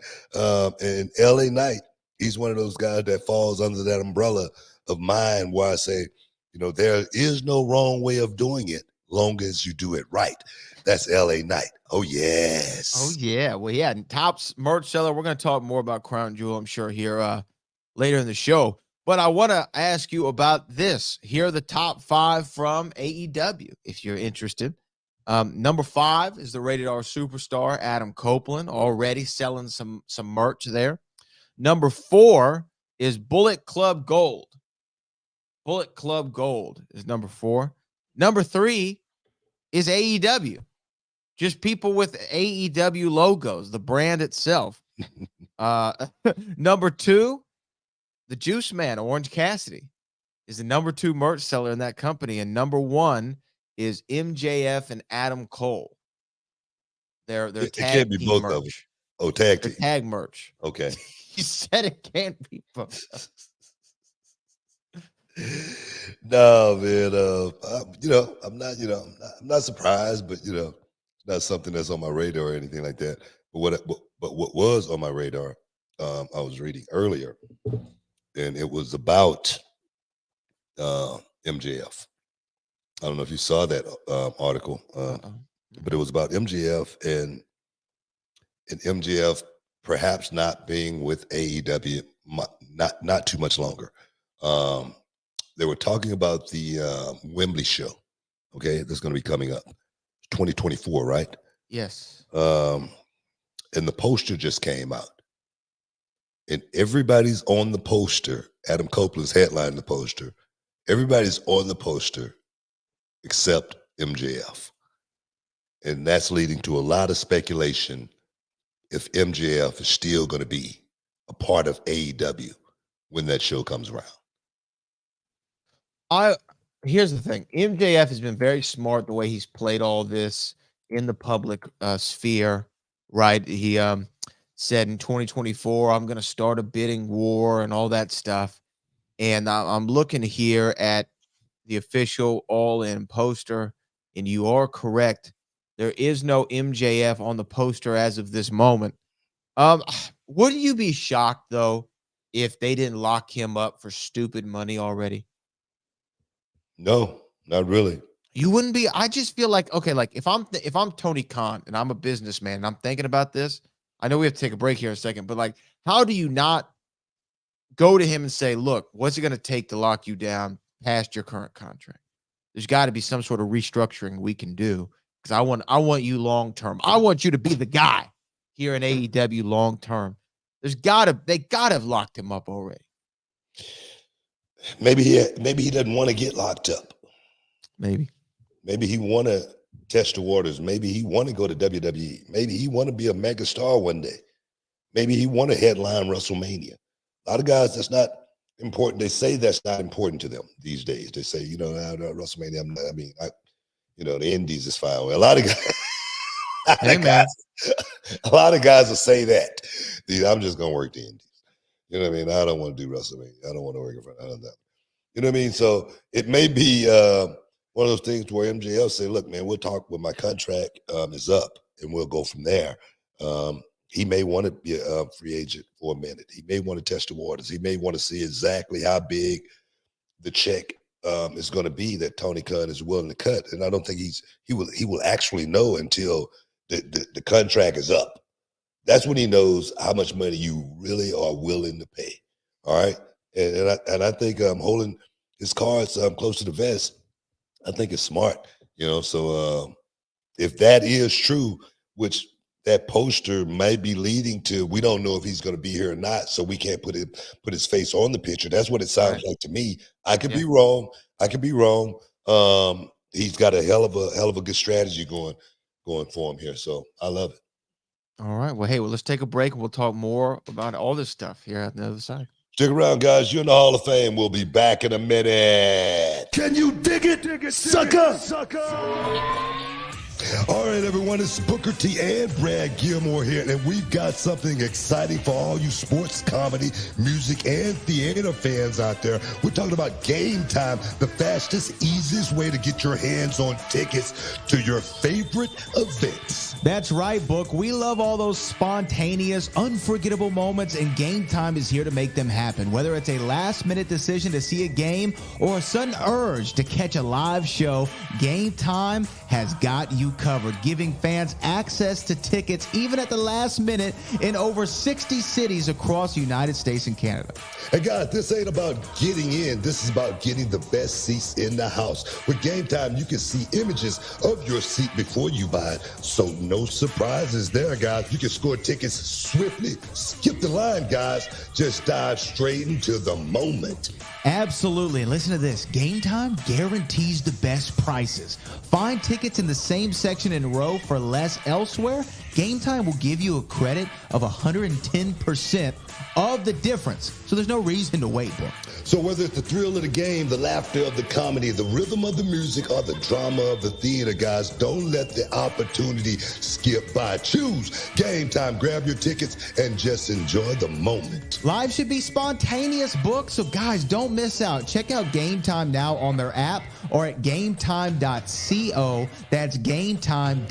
And LA Knight, he's one of those guys that falls under that umbrella of mine where I say, there is no wrong way of doing it long as you do it right. That's LA Knight. Oh, yes. Oh, yeah. Well, yeah. And Topps merch seller. We're going to talk more about Crown Jewel, I'm sure, here later in the show. But I want to ask you about this. Here are the top 5 from AEW, if you're interested. Number 5 is the rated R superstar, Adam Copeland, already selling some merch there. Number 4 is Bullet Club Gold. Bullet Club Gold is number 4. Number 3 is AEW. Just people with AEW logos, the brand itself. Number 2, the Juice Man, Orange Cassidy, is the number 2 merch seller in that company. And number 1 is MJF and Adam Cole. They're tag team both merch. of them. Oh, tag team. Tag merch. Okay. You said it can't be both. No, man. I'm not surprised, but it's not something that's on my radar or anything like that. But what was on my radar, I was reading earlier, and it was about MJF. I don't know if you saw that article, but it was about MJF and MJF perhaps not being with AEW not too much longer. They were talking about the Wembley show. Okay, that's going to be coming up, 2024, right? Yes. And the poster just came out, and everybody's on the poster. Adam Copeland's headlining the poster. Everybody's on the poster except MJF, and that's leading to a lot of speculation if MJF is still going to be a part of AEW when that show comes around. Here's the thing. MJF has been very smart the way he's played all this in the public sphere, right? He said in 2024, I'm going to start a bidding war and all that stuff. And I'm looking here at the official all-in poster, and you are correct. There is no MJF on the poster as of this moment. Wouldn't you be shocked, though, if they didn't lock him up for stupid money already? No, not really. You wouldn't be. I just feel like, okay, like if I'm Tony Khan and I'm a businessman and I'm thinking about this, I know we have to take a break here in a second, but like, how do you not go to him and say, look, what's it going to take to lock you down past your current contract? There's got to be some sort of restructuring we can do, because I want you long term. I want you to be the guy here in AEW long term. They gotta have locked him up already. Maybe he doesn't want to get locked up. Maybe he want to test the waters. Maybe he want to go to WWE. Maybe he want to be a mega star one day. Maybe he want to headline WrestleMania. A lot of guys, that's not important. They say that's not important to them these days. They say, WrestleMania. The Indies is fine. Well, a lot of guys. A lot of guys will say that. I'm just gonna work the Indies. You know what I mean? I don't want to do WrestleMania. I don't want to work in front of that. You know what I mean? So it may be one of those things where MJF say, look, man, we'll talk when my contract is up, and we'll go from there. He may want to be a free agent for a minute. He may want to test the waters. He may want to see exactly how big the check is going to be that Tony Khan is willing to cut. And I don't think he will actually know until the contract is up. That's when he knows how much money you really are willing to pay. All right, and I think holding his cards close to the vest, I think it's smart. So if that is true, which that poster may be leading to, we don't know if he's going to be here or not, so we can't put his face on the picture. That's what it sounds like to me. I could be wrong. He's got a hell of a good strategy going for him here. So I love it. All right. Well, hey, let's take a break and we'll talk more about all this stuff here at the other side. Stick around, guys. You're in the Hall of Fame. We'll be back in a minute. Can you dig it, sucker? All right, everyone, it's Booker T and Brad Gilmore here, and we've got something exciting for all you sports, comedy, music, and theater fans out there. We're talking about Game Time, the fastest, easiest way to get your hands on tickets to your favorite events. That's right, Book. We love all those spontaneous, unforgettable moments, and Game Time is here to make them happen. Whether it's a last-minute decision to see a game or a sudden urge to catch a live show, Game Time has got you covered, giving fans access to tickets even at the last minute in over 60 cities across the United States and Canada. And guys, this ain't about getting in. This is about getting the best seats in the house. With Game Time, you can see images of your seat before you buy it. So no surprises there, guys. You can score tickets swiftly. Skip the line, guys. Just dive straight into the moment. Absolutely. And listen to this. Game Time guarantees the best prices. Find tickets in the same section and row for less elsewhere. Game Time will give you a credit of 110% of the difference. So there's no reason to wait, Book. So whether it's the thrill of the game, the laughter of the comedy, the rhythm of the music, or the drama of the theater, guys, don't let the opportunity skip by. Choose Game Time. Grab your tickets and just enjoy the moment. Live should be spontaneous, Book. So guys, don't miss out. Check out Game Time now on their app or at gametime.co. That's gametime.co.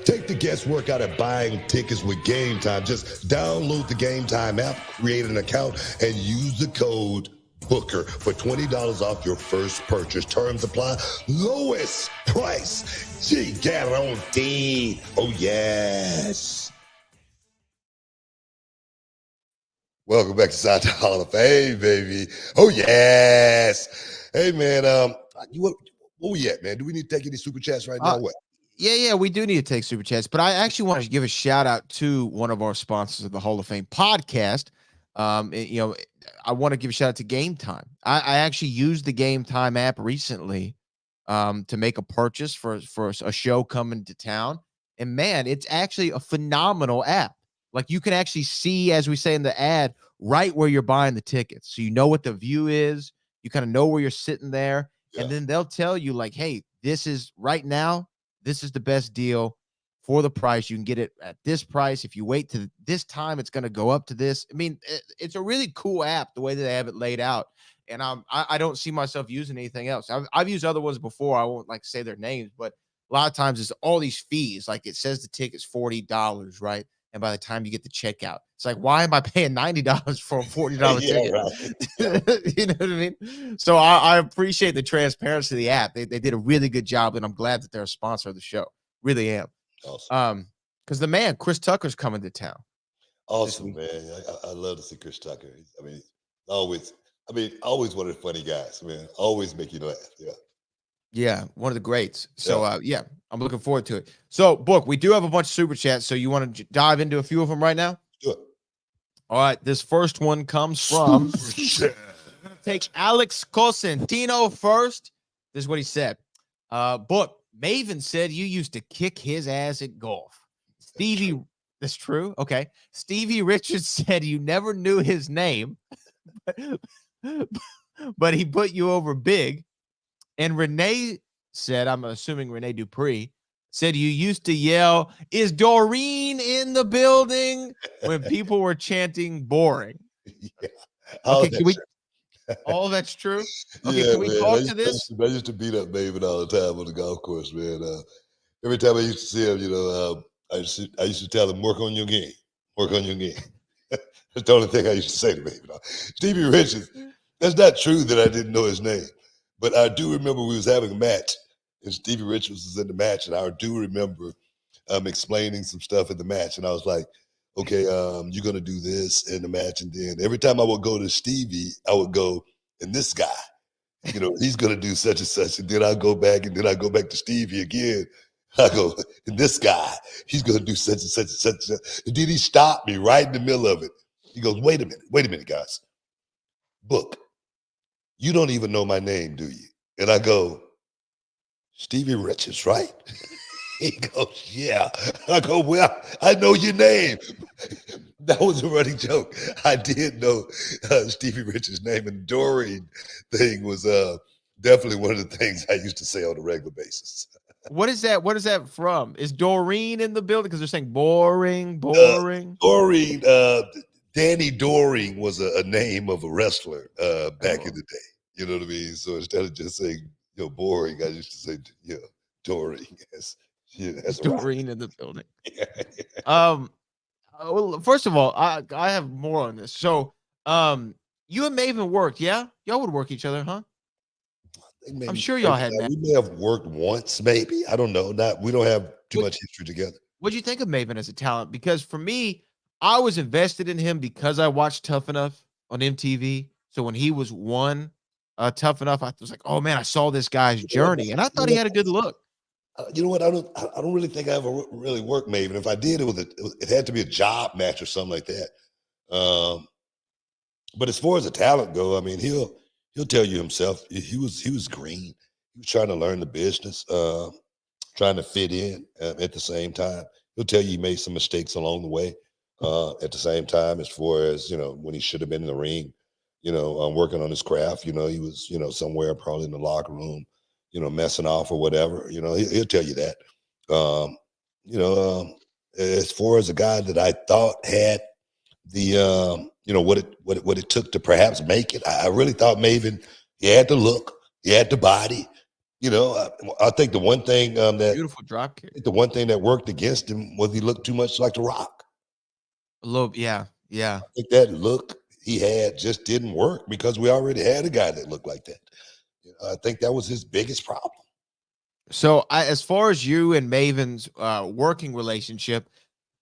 Take the guesswork out of buying tickets with Game Time. Just download the Game Time app, create an account, and use the code BOOKER for $20 off your first purchase. Terms apply. Lowest price. Gee, guarantee. Oh, yes. Welcome back inside the Hall of Fame, baby. Oh, yes. Hey, man, where we at, man? Do we need to take any super chats right now? What? Yeah, we do need to take super chats, but I actually want to give a shout out to one of our sponsors of the Hall of Fame podcast. I want to give a shout out to Game Time. I actually used the Game Time app recently to make a purchase for a show coming to town. And man, it's actually a phenomenal app. Like you can actually see, as we say in the ad, right where you're buying the tickets. So you know what the view is. You kind of know where you're sitting there. Yeah. And then they'll tell you like, hey, this is right now. This is the best deal for the price. You can get it at this price. If you wait to this time, it's going to go up to this. I mean, it's a really cool app, the way that they have it laid out. And I don't see myself using anything else. I've used other ones before. I won't like say their names, but a lot of times it's all these fees. Like it says the ticket's $40, right? And by the time you get the checkout, it's like, why am I paying $90 for a $40 ticket? Right. You know what I mean? So I appreciate the transparency of the app. They did a really good job, and I'm glad that they're a sponsor of the show. Really am. Awesome. Because the man, Chris Tucker's coming to town. Awesome, man. I love to see Chris Tucker. Always one of the funny guys, man. Always make you laugh. Yeah. Yeah, one of the greats. So, I'm looking forward to it. So, Book, we do have a bunch of super chats. So, you want to dive into a few of them right now? Sure. All right. This first one comes from take Alex Cosentino first. This is what he said. Book, Maven said you used to kick his ass at golf. Stevie, that's true. Okay. Stevie Richards said you never knew his name, but he put you over big. And Renee said, I'm assuming Renee Dupree, said you used to yell, "Is Doreen in the building?" when people were chanting boring. Yeah. Okay, all that's true? Okay, yeah, can we talk to this? I used to beat up Maven all the time on the golf course, man. Every time I used to see him, I used to tell him, work on your game. Work on your game. That's the only thing I used to say to Maven. Stevie Richards, that's not true that I didn't know his name. But I do remember we was having a match, and Stevie Richards was in the match, and I do remember explaining some stuff in the match, and I was like, okay, you're gonna do this in the match, and then every time I would go to Stevie, I would go, and this guy, he's gonna do such and such, and then I go back, and then I go back to Stevie again. I go, and this guy, he's gonna do such and such and such and such. And then he stopped me right in the middle of it. He goes, wait a minute, guys. Book, you don't even know my name, do you? And I go, Stevie Richards, right? He goes, yeah. I go, well, I know your name. That was a running joke. I did know Stevie Richards' name, and Doreen thing was definitely one of the things I used to say on a regular basis. What is that? What is that from? Is Doreen in the building? Because they're saying boring. Doreen, Danny Doring was a name of a wrestler back in the day. You know what I mean? So instead of just saying, boring, I used to say, Doring. That's Doreen in the building. Well, first of all, I have more on this. So, you and Maven worked, yeah? Y'all would work each other, huh? I'm sure y'all had. We may have worked once, maybe. I don't know. We don't have too much history together. What'd you think of Maven as a talent? Because for me, I was invested in him because I watched Tough Enough on MTV. So when he was Tough Enough, I was like, oh man, I saw this guy's journey, and I thought he had a good look. You know what? I don't really think I ever really worked Maven. If I did, it had to be a job match or something like that. But as far as the talent go, I mean, he'll tell you himself. He was green. He was trying to learn the business, trying to fit in at the same time. He'll tell you he made some mistakes along the way. At the same time, as far as when he should have been in the ring, working on his craft. He was somewhere probably in the locker room, messing off or whatever. He'll tell you that. As far as a guy that I thought had the what it took to perhaps make it, I really thought Maven, he had the look, he had the body. I think the one thing that beautiful drop kick. The one thing that worked against him was he looked too much like The Rock. A little, yeah. I think that look he had just didn't work because we already had a guy that looked like that. I think that was his biggest problem. So, as far as you and Maven's working relationship,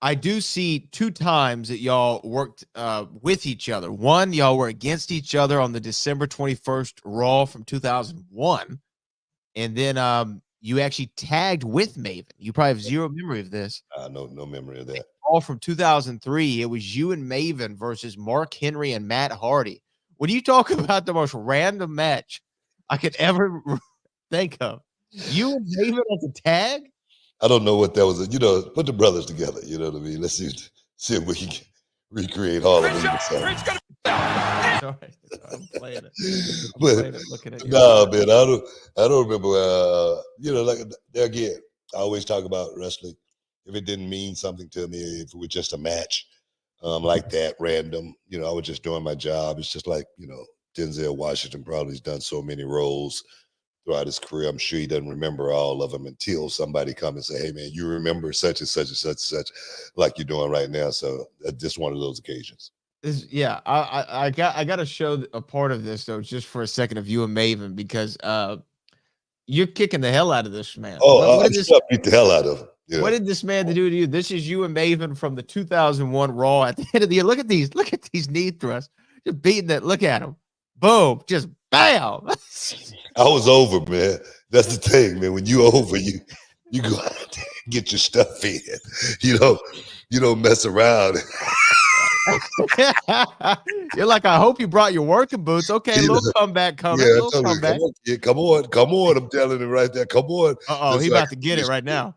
I do see 2 times that y'all worked with each other. One, y'all were against each other on the December 21st Raw from 2001. And then you actually tagged with Maven. You probably have zero memory of this. No memory of that. All from 2003. It was you and Maven versus Mark Henry and Matt Hardy. When you talk about the most random match I could ever think of, you and Maven as a tag? I don't know what that was. Put the brothers together. You know what I mean? Let's see if we can recreate all of them. I'm playing it. Looking at you. No, man, I don't remember. Like again, I always talk about wrestling. If it didn't mean something to me, if it was just a match like that, random, I was just doing my job. It's just like, Denzel Washington probably has done so many roles throughout his career. I'm sure he doesn't remember all of them until somebody comes and say, hey, man, you remember such and such and such and such like you're doing right now. So that's just one of those occasions. I got to show a part of this, though, just for a second of you and Maven, because you're kicking the hell out of this man. Oh, I beat the hell out of him. What did this man do to you? This is you and Maven from the 2001 Raw at the end of the year. Look at these knee thrusts. Just beating that. Look at him. Boom. Just bam. I was over, man. That's the thing, man. When you over, you go out there and get your stuff in. You don't mess around. You're like, I hope you brought your working boots. Okay, little comeback coming. Yeah, little comeback. Come on. I'm telling him right there. Come on. He's about to get it right now.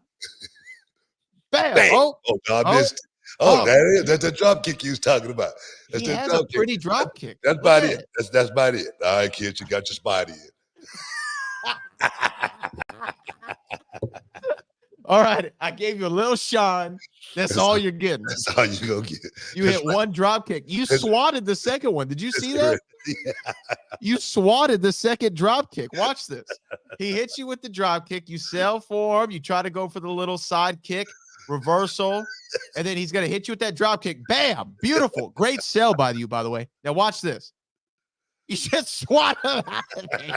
Bam. Bang. Oh, no, I missed it. That's the drop kick you was talking about. He has a pretty drop kick. That's about it. That's about it. All right, kid, you got your spot in. All right, I gave you a little shine. That's all you're getting. That's all you're going to get. You hit one drop kick. You swatted the second one. Did you see that? Yeah. You swatted the second drop kick. Watch this. He hits you with the drop kick. You sell for him. You try to go for the little side kick, reversal, and then he's going to hit you with that drop kick. Bam. Beautiful. Great sell by you, by the way. Now watch this. You just swat him out of me.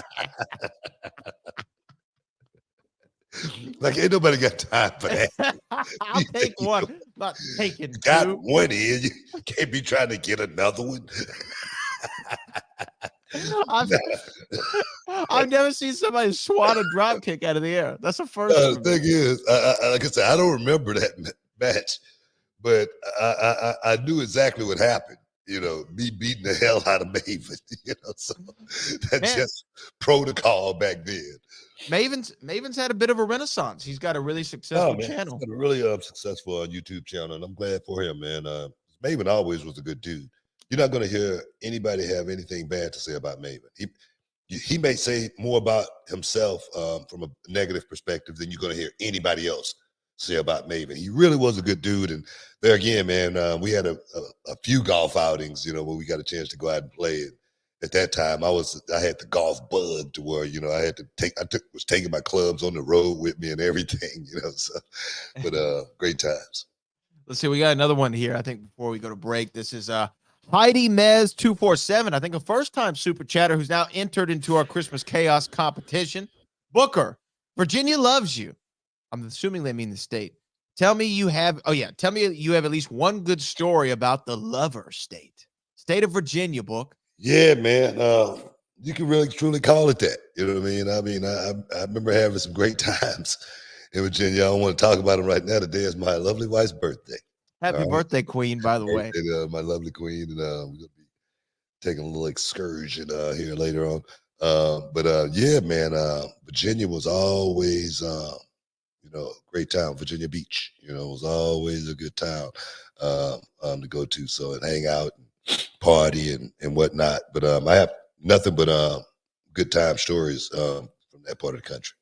Like, ain't nobody got time for that. I'll take one. I'm not taking You got two. one in. You can't be trying to get another one. I've never seen somebody swat a drop kick out of the air. That's the first. The thing is, like I said, I don't remember that match, but I knew exactly what happened. You know, me beating the hell out of Maven. You know, so that's just protocol back then. Maven's had a bit of a renaissance. He's got a really successful channel. He's got a really successful YouTube channel, and I'm glad for him, man. Maven always was a good dude. You're not going to hear anybody have anything bad to say about Maven. He may say more about himself from a negative perspective than you're going to hear anybody else say about Maven. He really was a good dude. And there again, man, we had a few golf outings, you know, where we got a chance to go out and play. And at that time, I had the golf bug to where, you know, I had to was taking my clubs on the road with me and everything, you know. So, but great times. Let's see, we got another one here. I think before we go to break, this is Heidi Mez 247. I think a first-time super chatter who's now entered into our Christmas chaos competition. Booker, Virginia loves you. I'm assuming they mean the state. Tell me you have at least one good story about the lover state of Virginia, Book. Yeah, man. You can really truly call it that. You know what I mean? I remember having some great times in Virginia. I don't want to talk about them right now. Today is my lovely wife's birthday. Happy birthday, Queen, by the way. And, my lovely Queen. And we're going to be taking a little excursion here later on. But yeah, man, Virginia was always you know, great town. Virginia Beach, you know, was always a good town to go to. So, and hang out and party and whatnot. But I have nothing but good time stories from that part of the country.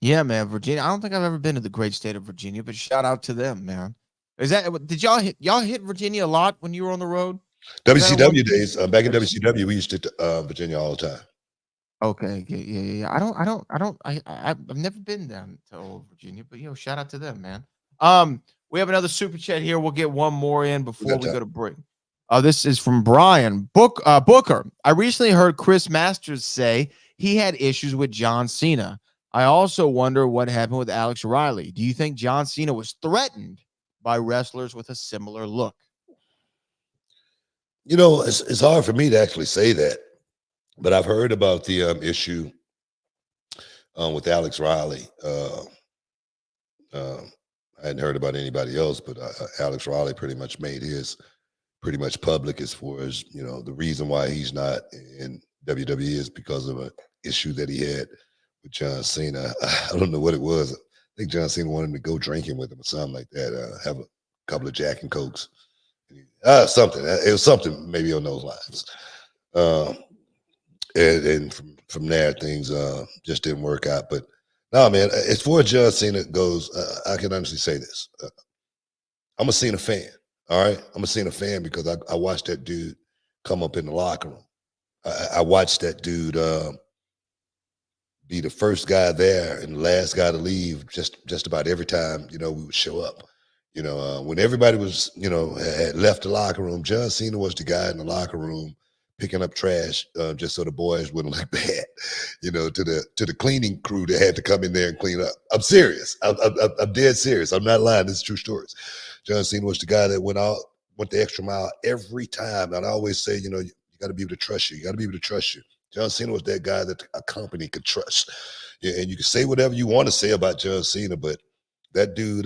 Yeah, man, Virginia. I don't think I've ever been to the great state of Virginia, but shout out to them, man. Did y'all hit Virginia a lot when you were on the road? WCW days, back in WCW, we used to Virginia all the time. Okay, yeah. I've never been down to old Virginia, but you know, shout out to them, man. We have another super chat here. We'll get one more in before we go to break. This is from Brian Booker. I recently heard Chris Masters say he had issues with John Cena. I also wonder what happened with Alex Riley. Do you think John Cena was threatened by wrestlers with a similar look? You know, it's hard for me to actually say that. But I've heard about the issue with Alex Riley. I hadn't heard about anybody else, but Alex Riley pretty much made his pretty much public as far as, you know, the reason why he's not in WWE is because of an issue that he had with John Cena. I don't know what it was. I think John Cena wanted him to go drinking with him or something like that, have a couple of Jack and Cokes. Something. It was something maybe on those lines. And from there, things just didn't work out. But no, man, as far as John Cena goes, I can honestly say this. I'm a Cena fan, all right? I'm a Cena fan because I watched that dude come up in the locker room. I watched that dude be the first guy there and the last guy to leave just about every time, you know, we would show up. You know, when everybody was, you know, had left the locker room, John Cena was the guy in the locker room picking up trash just so the boys wouldn't look bad, you know, to the cleaning crew that had to come in there and clean up. I'm serious. I'm dead serious. I'm not lying. This is true stories. John Cena was the guy that went the extra mile every time. And I always say, you know, you got to be able to trust you. You got to be able to trust you. John Cena was that guy that a company could trust. Yeah, and you can say whatever you want to say about John Cena, but that dude,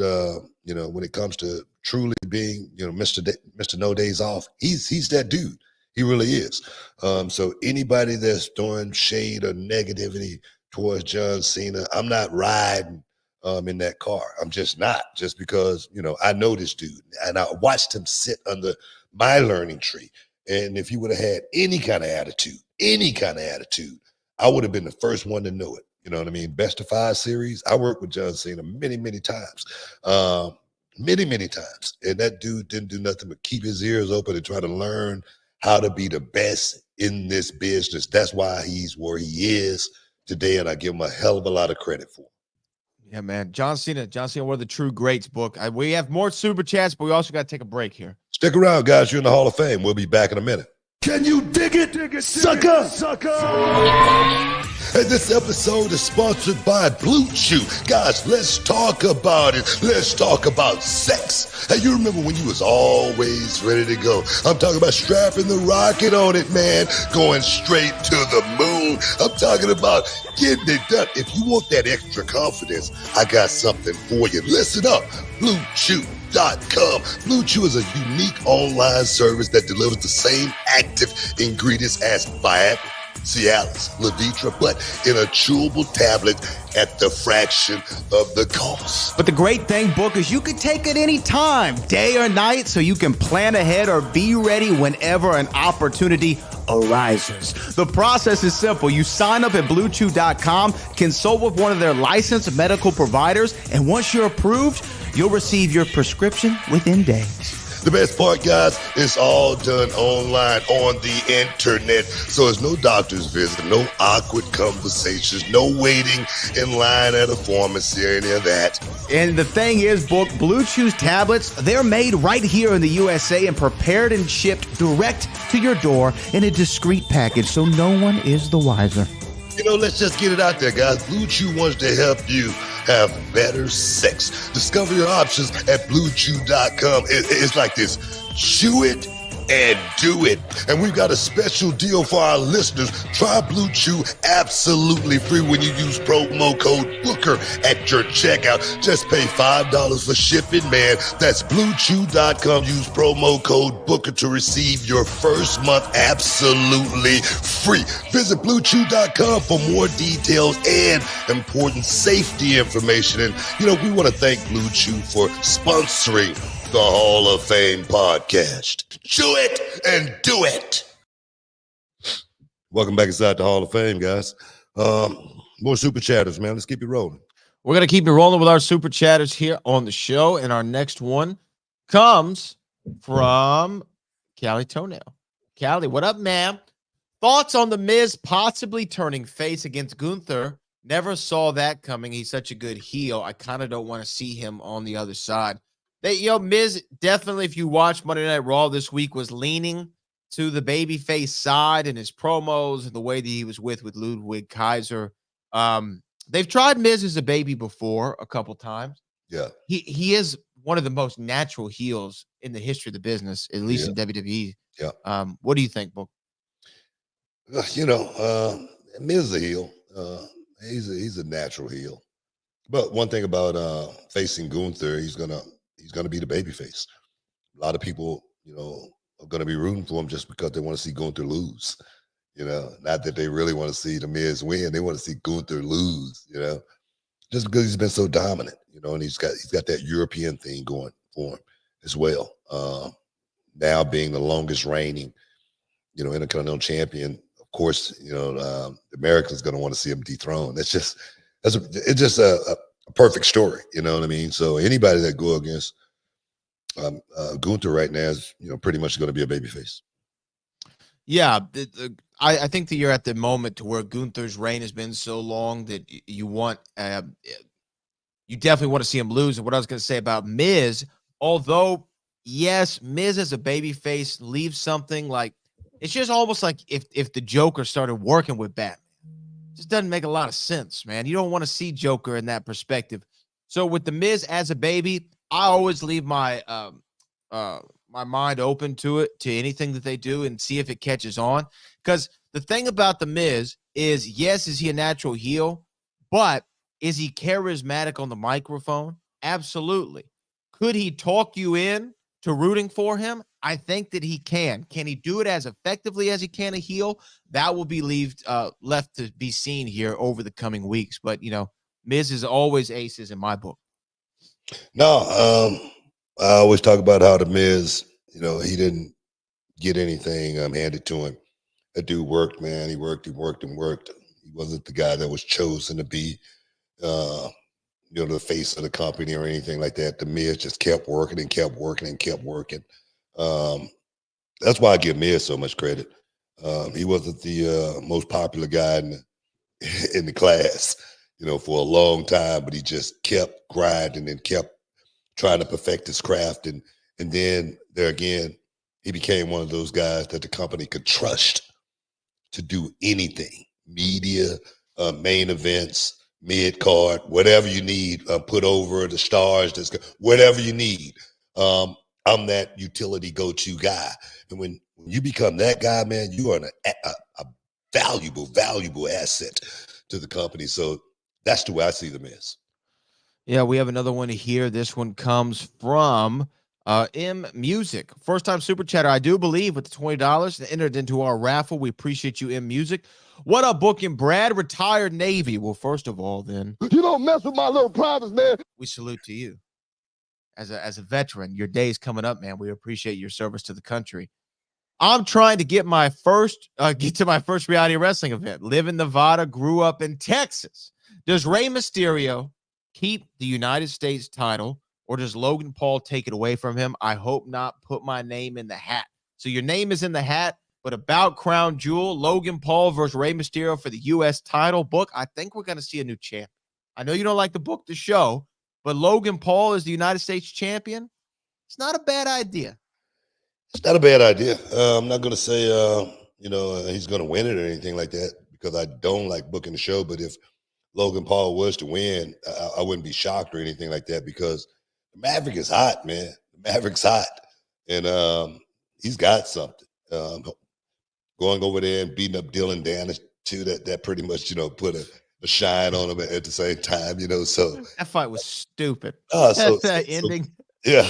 you know, when it comes to truly being, you know, Mr. No Days Off, he's that dude. He really is. So anybody that's throwing shade or negativity towards John Cena, I'm not riding in that car. I'm just not, just because, you know, I know this dude and I watched him sit under my learning tree. And if he would have had any kind of attitude, I would have been the first one to know it. You know what I mean? Best of 5 series. I worked with John Cena many times. Many times. And that dude didn't do nothing but keep his ears open and try to learn how to be the best in this business. That's why he's where he is today, and I give him a hell of a lot of credit for it. Yeah, man. John Cena, one of the true greats, Book. We have more super chats, but we also got to take a break here. Stick around, guys. You're in the Hall of Fame. We'll be back in a minute. Can you dig it, sucker? Hey, this episode is sponsored by Blue Chew. Guys, let's talk about it. Let's talk about sex. Hey, you remember when you was always ready to go? I'm talking about strapping the rocket on it, man. Going straight to the moon. I'm talking about getting it done. If you want that extra confidence, I got something for you. Listen up. BlueChew.com. Blue Chew is a unique online service that delivers the same active ingredients as Viagra, Cialis, Levitra, but in a chewable tablet at the fraction of the cost. But the great thing, Book, is you can take it any time, day or night, so you can plan ahead or be ready whenever an opportunity arises. The process is simple. You sign up at BlueChew.com, consult with one of their licensed medical providers, and once you're approved, you'll receive your prescription within days. The best part, guys, it's all done online on the internet. So there's no doctor's visit, no awkward conversations, no waiting in line at a pharmacy or any of that. And the thing is, Book, Blue Chew's tablets, they're made right here in the USA and prepared and shipped direct to your door in a discreet package, so no one is the wiser. You know, let's just get it out there, guys. Blue Chew wants to help you have better sex. Discover your options at BlueChew.com. It's like this. Chew it and do it. And we've got a special deal for our listeners. Try Blue Chew absolutely free when you use promo code Booker at your checkout. Just pay $5 for shipping, man. That's BlueChew.com. Use promo code Booker to receive your first month absolutely free. Visit BlueChew.com for more details and important safety information. And, you know, we want to thank Blue Chew for sponsoring the Hall of Fame podcast. Chew it and do it. Welcome back inside the Hall of Fame, guys. More super chatters, man. Let's keep it rolling. We're going to keep it rolling with our super chatters here on the show. And our next one comes from Callie Toenail. Callie, what up, ma'am? Thoughts on The Miz possibly turning face against Gunther? Never saw that coming. He's such a good heel. I kind of don't want to see him on the other side. Miz definitely, if you watch Monday Night Raw this week, was leaning to the babyface side in his promos and the way that he was with Ludwig Kaiser. They've tried Miz as a baby before a couple times. Yeah. He is one of the most natural heels in the history of the business, at least in WWE. Yeah. What do you think, Book? You know, Miz is a heel. He's a natural heel. But one thing about facing Gunther, he's gonna be the babyface. A lot of people, you know, are gonna be rooting for him just because they want to see Gunther lose. You know, not that they really want to see the Miz win. They want to see Gunther lose. You know, just because he's been so dominant. You know, and he's got that European thing going for him as well. Now being the longest reigning, you know, Intercontinental Champion, of course, you know, the Americans gonna want to see him dethroned. It's just a perfect story. You know what I mean? So anybody that go against Gunther right now is, you know, pretty much going to be a babyface. Yeah, I think that you're at the moment to where Gunther's reign has been so long that you want, you definitely want to see him lose. And what I was going to say about Miz, although yes, Miz as a babyface leaves something like, it's just almost like if the Joker started working with Batman. It just doesn't make a lot of sense, man. You don't want to see Joker in that perspective. So with the Miz as a baby, I always leave my my mind open to it, to anything that they do, and see if it catches on. Because the thing about the Miz is, yes, is he a natural heel, but is he charismatic on the microphone? Absolutely. Could he talk you in to rooting for him? I think that he can. Can he do it as effectively as he can a heel? That will be left to be seen here over the coming weeks. But, you know, Miz is always aces in my book. No, I always talk about how the Miz, you know, he didn't get anything handed to him. That dude worked, man. He worked. He wasn't the guy that was chosen to be, you know, the face of the company or anything like that. The Miz just kept working and kept working and kept working. That's why I give Miz so much credit. He wasn't the most popular guy in the class, you know, for a long time, but he just kept grinding and kept trying to perfect his craft. And then there again, he became one of those guys that the company could trust to do anything, media, main events, mid card, whatever you need, put over the stars, whatever you need. I'm that utility go-to guy. And when you become that guy, man, you are a valuable asset to the company. So that's the way I see them as. Yeah, we have another one here. This one comes from M Music. First time super chatter, I do believe, with the $20 that entered into our raffle. We appreciate you, M Music. What up, booking Brad, retired Navy? Well, first of all, then You don't mess with my little privates, man. we salute to you. As a veteran, your day's coming up, man. We appreciate your service to the country. I'm trying to get to my first reality wrestling event. Live in Nevada, grew up in Texas. Does Rey Mysterio keep the United States title, or does Logan Paul take it away from him? I hope not. Put my name in the hat. So your name is in the hat, but about Crown Jewel, Logan Paul versus Rey Mysterio for the U.S. title. Book, I think we're going to see a new champ. I know you don't like to book the show, but Logan Paul is the United States champion. It's not a bad idea. It's not a bad idea. I'm not going to say, he's going to win it or anything like that, because I don't like booking the show. But if Logan Paul was to win, I wouldn't be shocked or anything like that, because the Maverick is hot, man. The Maverick's hot, and he's got something. Going over there and beating up Dylan Dennis too, that pretty much, put a shine on him at the same time, So That fight was stupid. that ending. Yeah.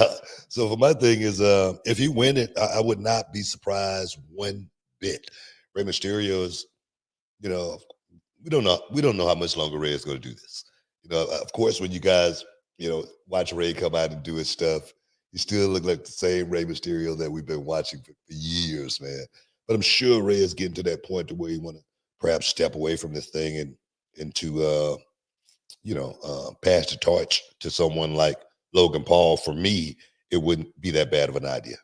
So for my thing is, if he win it, I would not be surprised one bit. Rey Mysterio is, we don't know how much longer Rey is going to do this. Of course, when you guys, watch Rey come out and do his stuff, he still look like the same Rey Mysterio that we've been watching for years, man. But I'm sure Rey is getting to that point to where he want to perhaps step away from this thing and to pass the torch to someone like Logan Paul. For me, it wouldn't be that bad of an idea.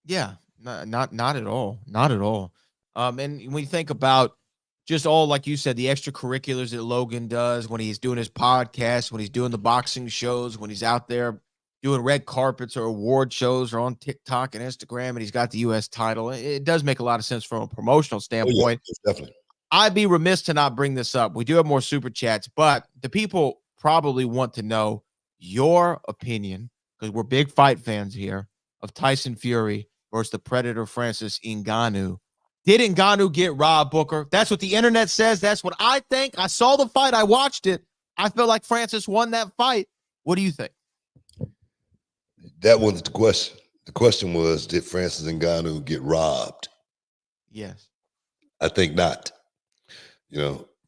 Yeah, not at all. Not at all. And when you think about just all, like you said, the extracurriculars that Logan does when he's doing his podcast, when he's doing the boxing shows, when he's out there doing red carpets or award shows or on TikTok and Instagram, and he's got the U.S. title, it does make a lot of sense from a promotional standpoint. Oh, yeah, definitely. I'd be remiss to not bring this up. We do have more super chats, but the people probably want to know your opinion, because we're big fight fans here, of Tyson Fury versus the Predator Francis Ngannou. Did Ngannou get robbed, Booker? That's what the internet says. That's what I think. I saw the fight. I watched it. I feel like Francis won that fight. What do you think? That wasn't the question. The question was, did Francis Ngannou get robbed? Yes. I think not.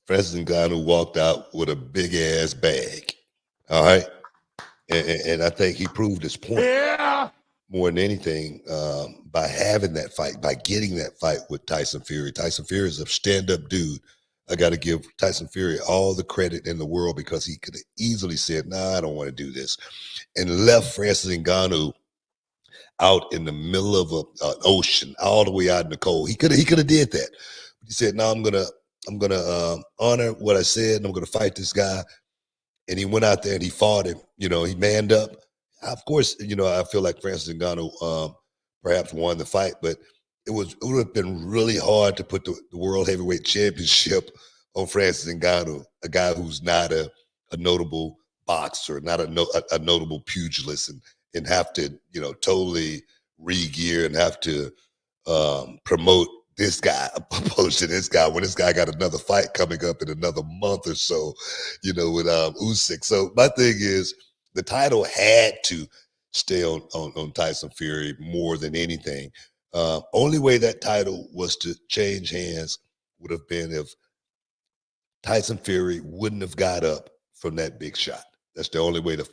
Francis Ngannou walked out with a big ass bag. All right. And I think he proved his point more than anything by having that fight, by getting that fight with Tyson Fury. Tyson Fury is a stand-up dude. I got to give Tyson Fury all the credit in the world, because he could have easily said, "Nah, I don't want to do this," and left Francis Ngannou out in the middle of an ocean, all the way out in the cold. He could have did that. He said, "No, I'm gonna honor what I said, and I'm gonna fight this guy." And he went out there and he fought him. He manned up. Of course, I feel like Francis Ngannou perhaps won the fight, but it would have been really hard to put the World Heavyweight Championship on Francis Ngannou, a guy who's not a notable boxer, not a notable pugilist, and have to totally re-gear and have to promote this guy opposed to this guy when this guy got another fight coming up in another month or so, with Usyk. So my thing is, the title had to stay on Tyson Fury more than anything. Only way that title was to change hands would have been if Tyson Fury wouldn't have got up from that big shot. That's the only way the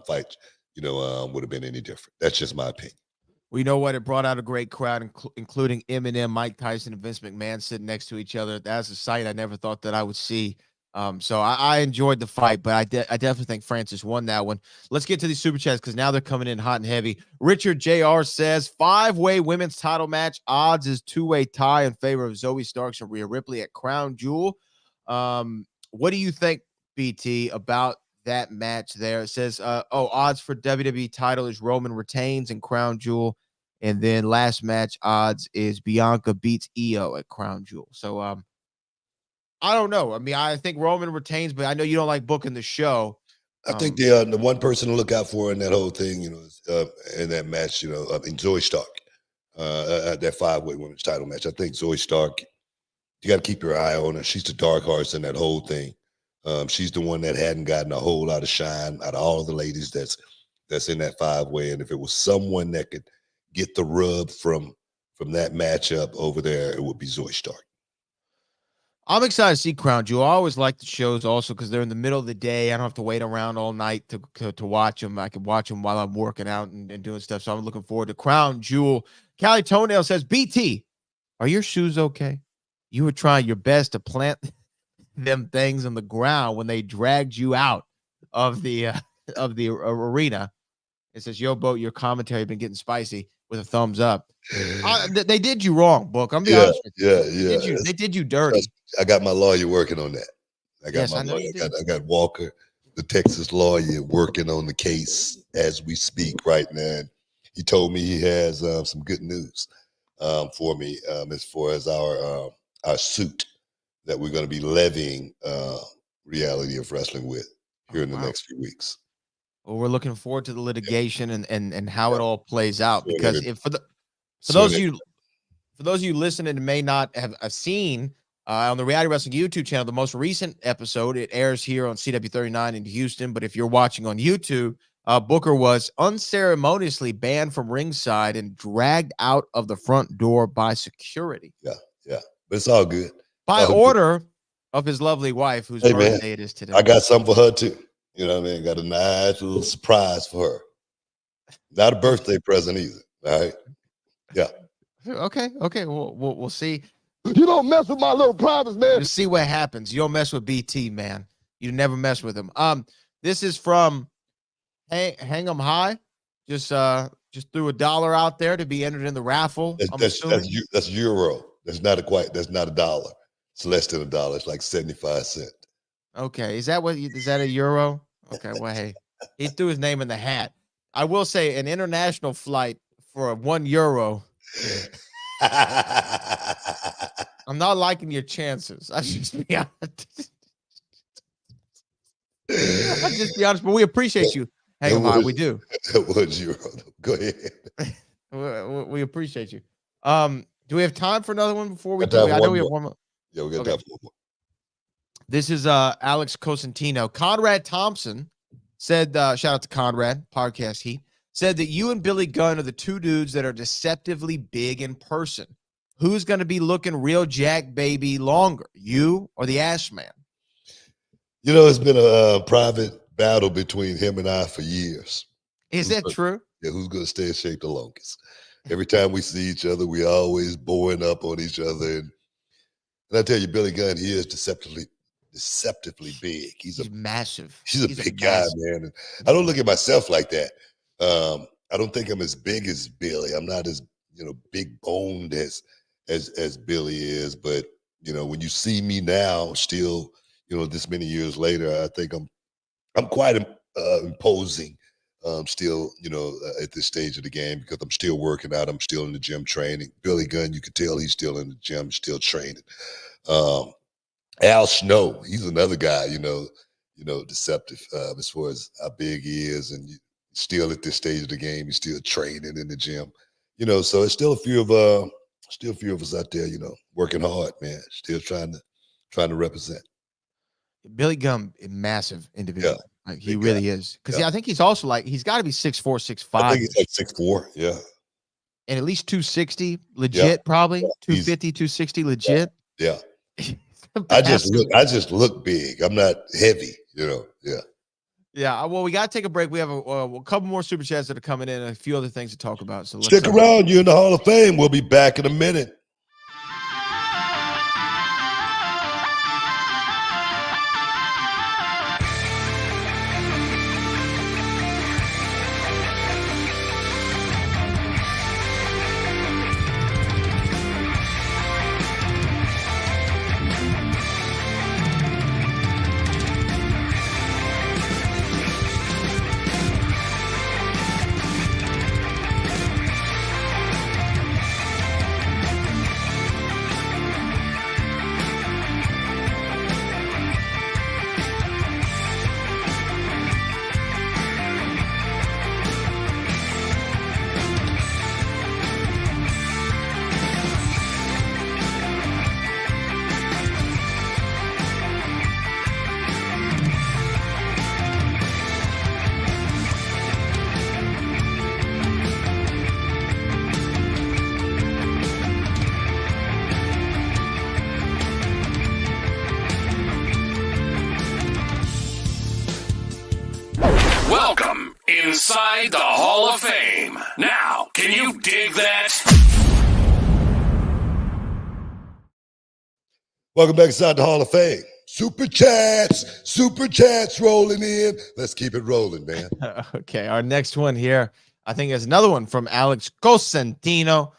fight, would have been any different. That's just my opinion. Well, you know what? It brought out a great crowd, including Eminem, Mike Tyson, and Vince McMahon sitting next to each other. That's a sight I never thought that I would see. So I enjoyed the fight, but I definitely think Francis won that one. Let's get to these super chats, because now they're coming in hot and heavy. Richard JR says 5-way women's title match. Odds is 2-way tie in favor of Zoe Starks and Rhea Ripley at Crown Jewel. What do you think, BT, about that match there? It says, odds for WWE title is Roman retains in Crown Jewel. And then last match odds is Bianca beats Io at Crown Jewel. So I don't know. I mean, I think Roman retains, but I know you don't like booking the show. I think the one person to look out for in that whole thing, is, in that match, I mean, Zoe Stark, that 5-way women's title match. I think Zoe Stark, you got to keep your eye on her. She's the dark horse in that whole thing. She's the one that hadn't gotten a whole lot of shine out of all of the ladies that's in that 5-way. And if it was someone that could get the rub from that matchup over there, it would be Zoe Stark. I'm excited to see Crown Jewel. I always like the shows also because they're in the middle of the day. I don't have to wait around all night to watch them. I can watch them while I'm working out and doing stuff. So I'm looking forward to Crown Jewel. Callie Toenail says, BT, are your shoes okay? You were trying your best to plant them things on the ground when they dragged you out of the arena. It says, yo, Boat, your commentary has been getting spicy with a thumbs up. They did you wrong, Book. I'm being honest with you. Yeah. They did you dirty. I got my lawyer working on that. I got I got Walker, the Texas lawyer, working on the case as we speak right now. And he told me he has some good news for me as far as our suit that we're going to be levying Reality of Wrestling with here in the next few weeks. Well, we're looking forward to the litigation and how it all plays out, because for those of you listening and may not have seen on the Reality Wrestling YouTube channel, the most recent episode, it airs here on CW39 in Houston. But if you're watching on YouTube, Booker was unceremoniously banned from ringside and dragged out of the front door by security. Yeah. But it's all good. By order of his lovely wife, whose birthday it is today. I got something for her too. You know what I mean? Got a nice little surprise for her. Not a birthday present either. All right. Yeah. Okay. We'll see. You don't mess with my little privates, man. We'll see what happens. You don't mess with BT, man. You never mess with him. This is from Hang 'em High. Just threw $1 out there to be entered in the raffle. That's euro. That's not a dollar. It's less than $1. It's like 75 cents. Okay. Is that a euro? Okay. Well, hey, he threw his name in the hat. I will say an international flight for €1. I'm not liking your chances. I just be honest. I'll just be honest, but we appreciate you. Hang on, we do. €1. Go ahead. We appreciate you. Do we have time for another one before we do? I know we have one more. Yeah, we got time for one more. This is Alex Cosentino. Conrad Thompson said, shout out to Conrad, podcast Heat, said that you and Billy Gunn are the two dudes that are deceptively big in person. Who's going to be looking real jack baby longer, you or the Ash Man? It's been a private battle between him and I for years. Is that true? Yeah, who's going to stay in shape the longest? Every time we see each other, we always bowing up on each other. And I tell you, Billy Gunn, he is deceptively big. He's massive. He's a big guy, man. And I don't look at myself like that. I don't think I'm as big as Billy. I'm not as big boned as Billy is. But when you see me now, still, this many years later, I think I'm quite imposing. Still, at this stage of the game, because I'm still working out. I'm still in the gym training. Billy Gunn, you can tell he's still in the gym, still training. Al Snow, he's another guy, deceptive as far as how big he is, and still at this stage of the game, he's still training in the gym. So it's still a few of us out there, working hard, man. Still trying to represent. Billy Gunn, a massive individual. Yeah, like he really is. Because I think he's also he's got to be 6'4", 6'5". I think he's like 6'4", yeah. And at least 260, legit, probably. 250, 260, legit. Yeah. I just look big. I'm not heavy, yeah. Yeah, well, we got to take a break. We have a couple more super chats that are coming in and a few other things to talk about. So stick around. You're in the Hall of Fame. We'll be back in a minute. inside the Hall of Fame. Now, can you dig that? Welcome back inside the Hall of Fame. Super chats rolling in. Let's keep it rolling, man. Okay, our next one here, I think is another one from Alex Cosentino.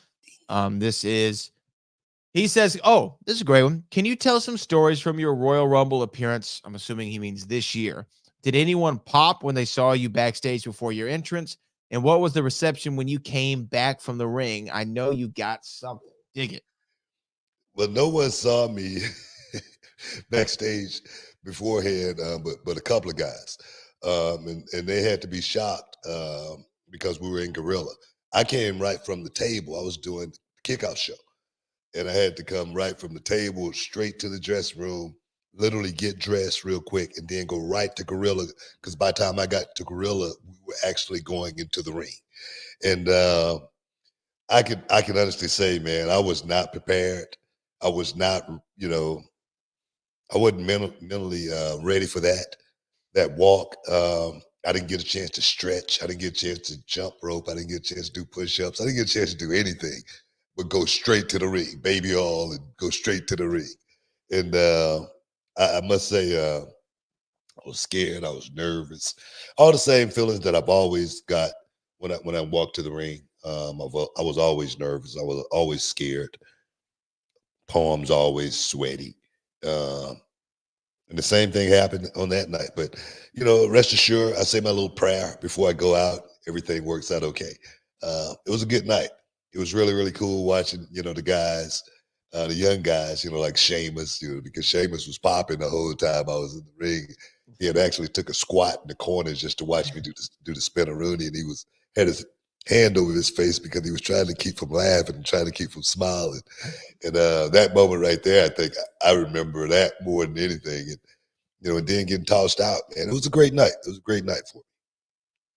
He says, oh, this is a great one. Can you tell some stories from your Royal Rumble appearance? I'm assuming he means this year. Did anyone pop when they saw you backstage before your entrance? And what was the reception when you came back from the ring? I know you got something. Dig it. Well, no one saw me backstage beforehand, but a couple of guys. And they had to be shocked because we were in Gorilla. I came right from the table. I was doing the kickoff show. And I had to come right from the table straight to the dressing room, literally get dressed real quick, and then go right to Gorilla. Because by the time I got to Gorilla, we were actually going into the ring. And I can honestly say, man, I was not prepared. I was not, I wasn't mentally ready for that walk. I didn't get a chance to stretch. I didn't get a chance to jump rope. I didn't get a chance to do push-ups. I didn't get a chance to do anything but go straight to the ring, baby all, and go straight to the ring. And I must say, I was scared. I was nervous. All the same feelings that I've always got when I walk to the ring. I was always nervous. I was always scared. Palms always sweaty. And the same thing happened on that night. But, rest assured, I say my little prayer before I go out. Everything works out okay. It was a good night. It was really, really cool watching, the guys, the young guys, like Sheamus, because Sheamus was popping the whole time I was in the ring. He had actually took a squat in the corner just to watch me do the spinneroonie, and he had his hand over his face because he was trying to keep from laughing and trying to keep from smiling. And that moment right there, I think I remember that more than anything. And, and then getting tossed out, man. It was a great night. It was a great night for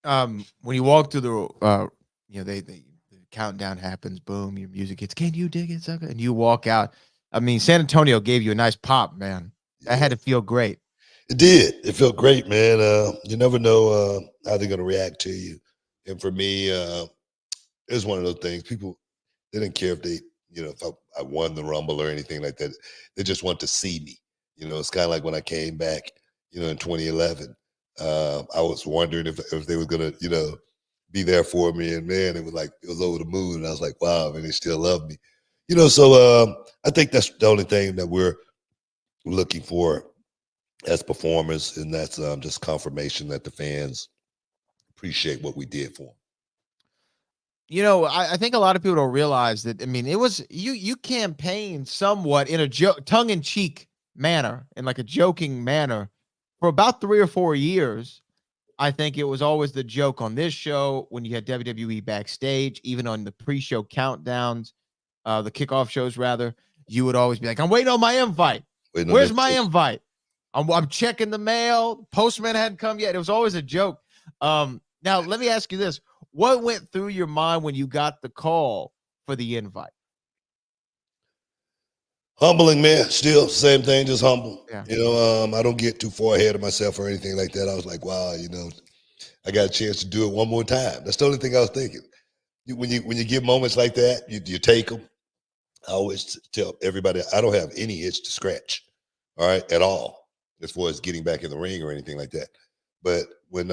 me. When you walk through the, the countdown happens, boom, your music hits. Can you dig it, sucker? And you walk out. I mean, San Antonio gave you a nice pop, man. That had to feel great. It did. It felt great, man. You never know how they're going to react to you. And for me, it was one of those things. People, they didn't care if if I won the Rumble or anything like that. They just want to see me. It's kind of like when I came back, in 2011. I was wondering if they were going to, be there for me. And man, it was over the moon. And I was like, wow, man, they still love me. So I think that's the only thing that we're looking for as performers. And that's just confirmation that the fans appreciate what we did for them. I think a lot of people don't realize that. I mean, it was you campaigned somewhat in a tongue-in-cheek manner, in like a joking manner, for about 3 or 4 years. I think it was always the joke on this show when you had WWE backstage, even on the pre-show countdowns, the kickoff shows rather. You would always be like, "I'm waiting on my invite. Where's my invite? I'm checking the mail. Postman hadn't come yet." It was always a joke. Now let me ask you this. What went through your mind when you got the call for the invite? Humbling, man. Still, same thing, just humble. Yeah. I don't get too far ahead of myself or anything like that. I was like, wow, I got a chance to do it one more time. That's the only thing I was thinking. When you get moments like that, you take them. I always tell everybody I don't have any itch to scratch, all right, at all, as far as getting back in the ring or anything like that. But when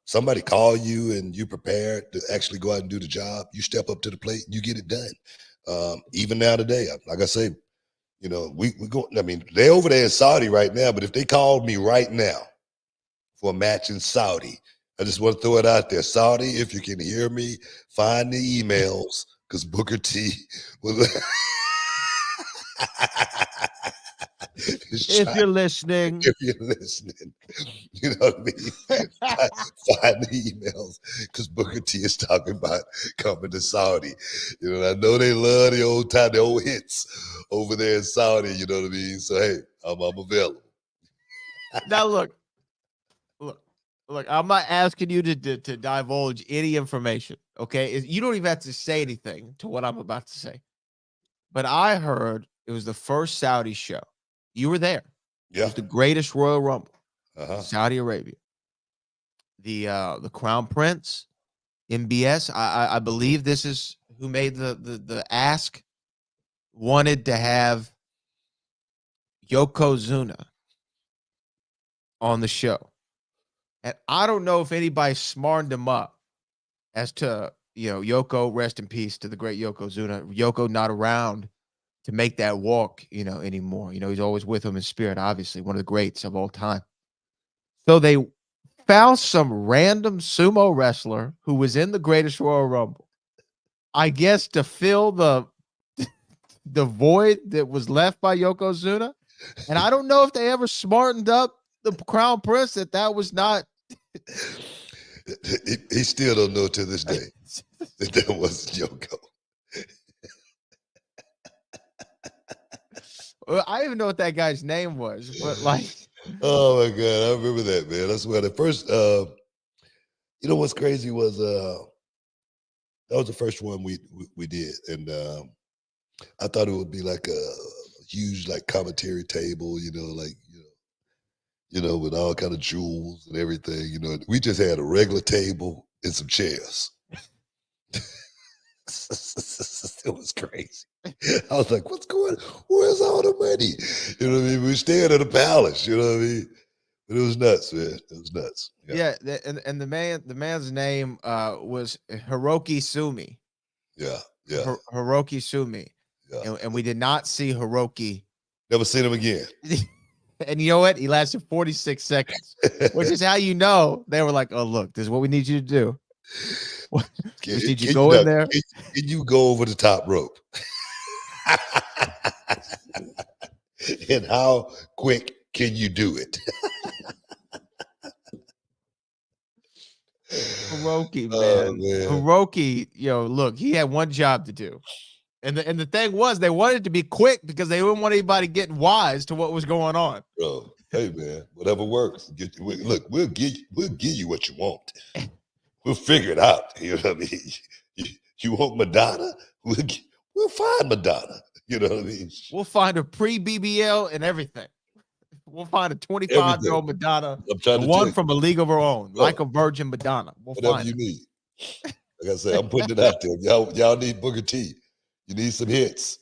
somebody call you and you prepared to actually go out and do the job, you step up to the plate and you get it done. Even now today, like I say, we go. I mean, they over there in Saudi right now. But if they called me right now for a match in Saudi, I just want to throw it out there. Saudi, if you can hear me, find the emails because Booker T was. If you're listening, you know what I mean? Find the emails because Booker T is talking about coming to Saudi. I know they love the old hits over there in Saudi. You know what I mean? So hey, I'm available. Now look. I'm not asking you to divulge any information. Okay, you don't even have to say anything to what I'm about to say. But I heard it was the first Saudi show. You were there. Yeah. It was the greatest Royal Rumble. Saudi Arabia. the Crown Prince, MBS. I believe this is who made the ask. Wanted to have Yokozuna on the show, and I don't know if anybody smartened him up as to Yoko, rest in peace to the great Yokozuna. Yoko not around to make that walk, anymore. He's always with him in spirit, obviously, one of the greats of all time. So they found some random sumo wrestler who was in the Greatest Royal Rumble, I guess, to fill the void that was left by Yokozuna. And I don't know if they ever smartened up the Crown Prince that was not. He still don't know to this day that wasn't Yoko. I don't even know what that guy's name was, but like, oh my God, I remember that, man. That's where the first, what's crazy was that was the first one we did, and I thought it would be like a huge commentary table, with all kind of jewels and everything. We just had a regular table and some chairs. It was crazy. I was like, what's going on? Where's all the money? You know what I mean? We were staying at a palace, you know what I mean? But it was nuts, man. It was nuts. Yeah, and the man's name was Hiroki Sumi. Yeah. Hiroki Sumi. Yeah. And we did not see Hiroki. Never seen him again. And you know what? He lasted 46 seconds, which is how they were like, oh, look, this is what we need you to do. Did you go in there? Can you go over the top rope? And how quick can you do it? Hiroki, man. Oh, man. Hiroki, look, he had one job to do. And the thing was, they wanted to be quick because they didn't want anybody getting wise to what was going on. Bro, hey man, whatever works. Look, we'll give you what you want. We'll figure it out. You know what I mean? You want Madonna? We'll find Madonna. You know what I mean? We'll find a pre-BBL and everything. We'll find a 25-year-old Madonna, one from a league of her own, like a virgin Madonna. Whatever you need. Like I said, I'm putting it out there. Y'all need Booker T. You need some hits.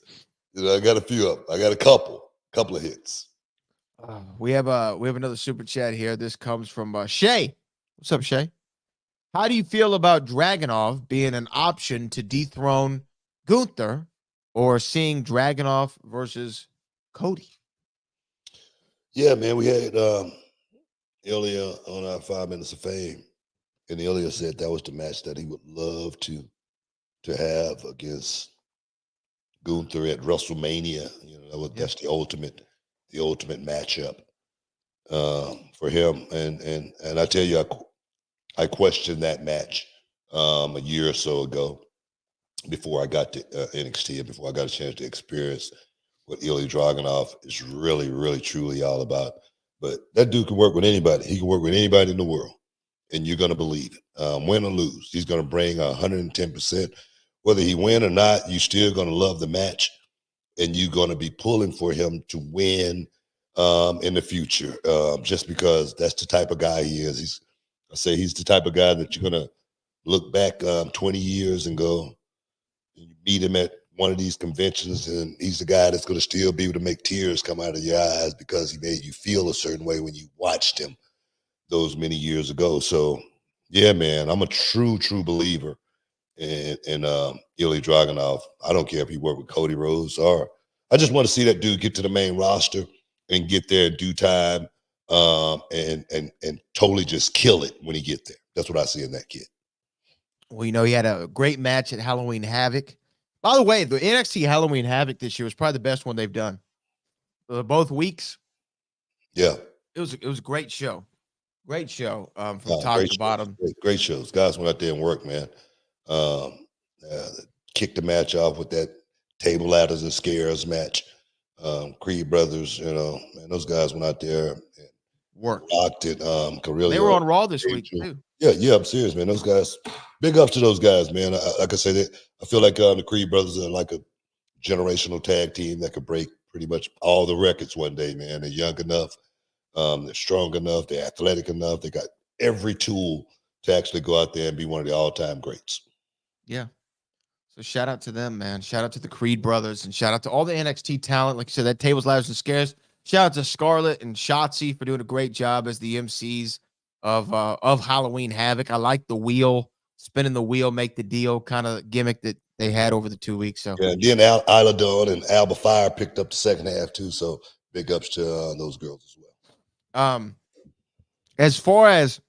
I got a few of them. I got a couple of hits. We have another super chat here. This comes from Shay. What's up, Shay? How do you feel about Dragunov being an option to dethrone Gunther, or seeing Dragunov versus Cody? Yeah, man, we had Ilya on our 5 Minutes of Fame, and Ilya said that was the match that he would love to have against Gunther at WrestleMania. That's the ultimate matchup for him. And I tell you, I questioned that match a year or so ago before I got to NXT and before I got a chance to experience what Ilya Dragunov is really, really, truly all about. But that dude can work with anybody. He can work with anybody in the world, and you're going to believe it. Win or lose, he's going to bring 110%. Whether he win or not, you're still going to love the match, and you're going to be pulling for him to win in the future, just because that's the type of guy he is. He's the type of guy that you're going to look back 20 years and go, you meet him at one of these conventions, and he's the guy that's going to still be able to make tears come out of your eyes because he made you feel a certain way when you watched him those many years ago. So, yeah, man, I'm a true believer in Ilya Dragunov. I don't care if he worked with Cody Rhodes, or I just want to see that dude get to the main roster and get there in due time, and totally just kill it when he get there. That's what I see in that kid. Well, he had a great match at Halloween Havoc. By the way, the NXT Halloween Havoc this year was probably the best one they've done. Both weeks. Yeah. It was a great show. Great show from top to bottom. Great shows. Guys went out there and worked, man. Kicked the match off with that table ladders and scares match. Creed Brothers, man, those guys went out there and worked. Rocked it. Carrillo, they were on Raw this week, too. Yeah, I'm serious, man. Those guys, big ups to those guys, man. Like I said, I feel like the Creed Brothers are like a generational tag team that could break pretty much all the records one day, man. They're young enough, they're strong enough, they're athletic enough, they got every tool to actually go out there and be one of the all-time greats. Yeah. So shout out to them, man. Shout out to the Creed brothers and shout out to all the NXT talent. Like you said, that Tables, Ladders, and Scares. Shout out to Scarlett and Shotzi for doing a great job as the MCs of Halloween Havoc. I like the wheel, spinning the wheel, make the deal kind of gimmick that they had over the 2 weeks. So yeah, and then Isla Dawn and Alba Fire picked up the second half too. So big ups to those girls as well. As far as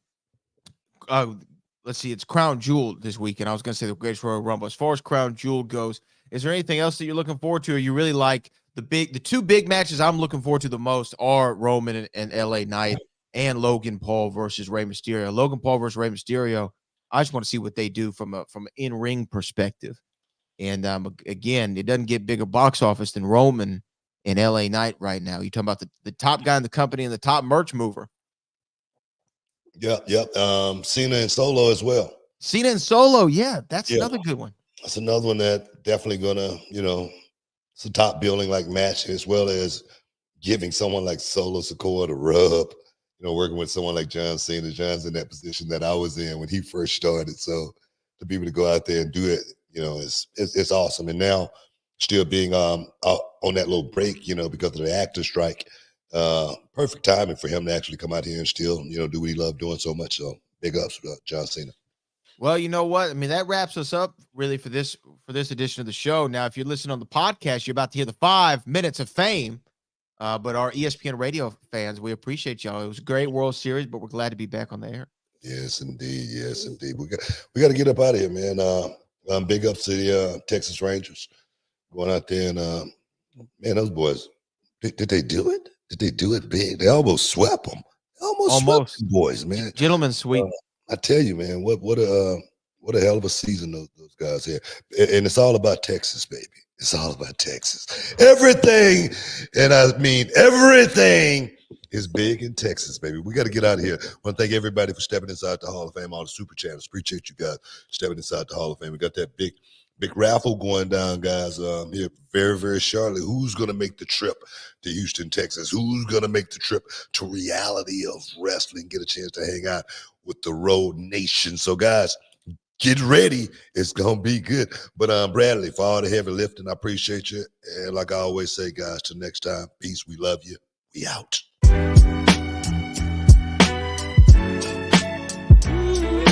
let's see, it's Crown Jewel this weekend. I was going to say the Greatest Royal Rumble. As far as Crown Jewel goes, is there anything else that you're looking forward to? Or you really like the two big matches I'm looking forward to the most are Roman and LA Knight and Logan Paul versus Rey Mysterio. Logan Paul versus Rey Mysterio. I just want to see what they do from an in-ring perspective. And again, it doesn't get bigger box office than Roman and LA Knight right now. You're talking about the top guy in the company and the top merch mover. Yep. Cena and Solo as well. Cena and Solo, yeah, that's another good one. That's another one that definitely gonna, it's a top billing like match, as well as giving someone like Solo Sikoa the rub. Working with someone like John Cena. John's in that position that I was in when he first started. So to be able to go out there and do it, it's awesome. And now still being out on that little break, because of the actor strike. Perfect timing for him to actually come out here and still, do what he loved doing so much. So big ups for John Cena. Well, you know what? I mean, that wraps us up really for this edition of the show. Now, if you're listening on the podcast, you're about to hear the 5 minutes of fame. But our ESPN radio fans, we appreciate y'all. It was a great World Series, but we're glad to be back on the air. Yes, indeed. Yes, indeed. We got to get up out of here, man. Big ups to the Texas Rangers going out there and man, those boys. Did they do it? Did they do it big? They almost swept them. Almost swept them boys, man. Gentlemen sweep. I tell you, man, what a hell of a season those guys had. And it's all about Texas, baby. It's all about Texas. Everything, and I mean everything, is big in Texas, baby. We got to get out of here. I want to thank everybody for stepping inside the Hall of Fame, all the super channels. Appreciate you guys stepping inside the Hall of Fame. We got that big raffle going down, guys, here very, very shortly. Who's going to make the trip to Houston, Texas? Who's going to make the trip to reality of wrestling, get a chance to hang out with the Road Nation? So, guys, get ready. It's going to be good. But Bradley, for all the heavy lifting, I appreciate you. And like I always say, guys, till next time, peace. We love you. We out.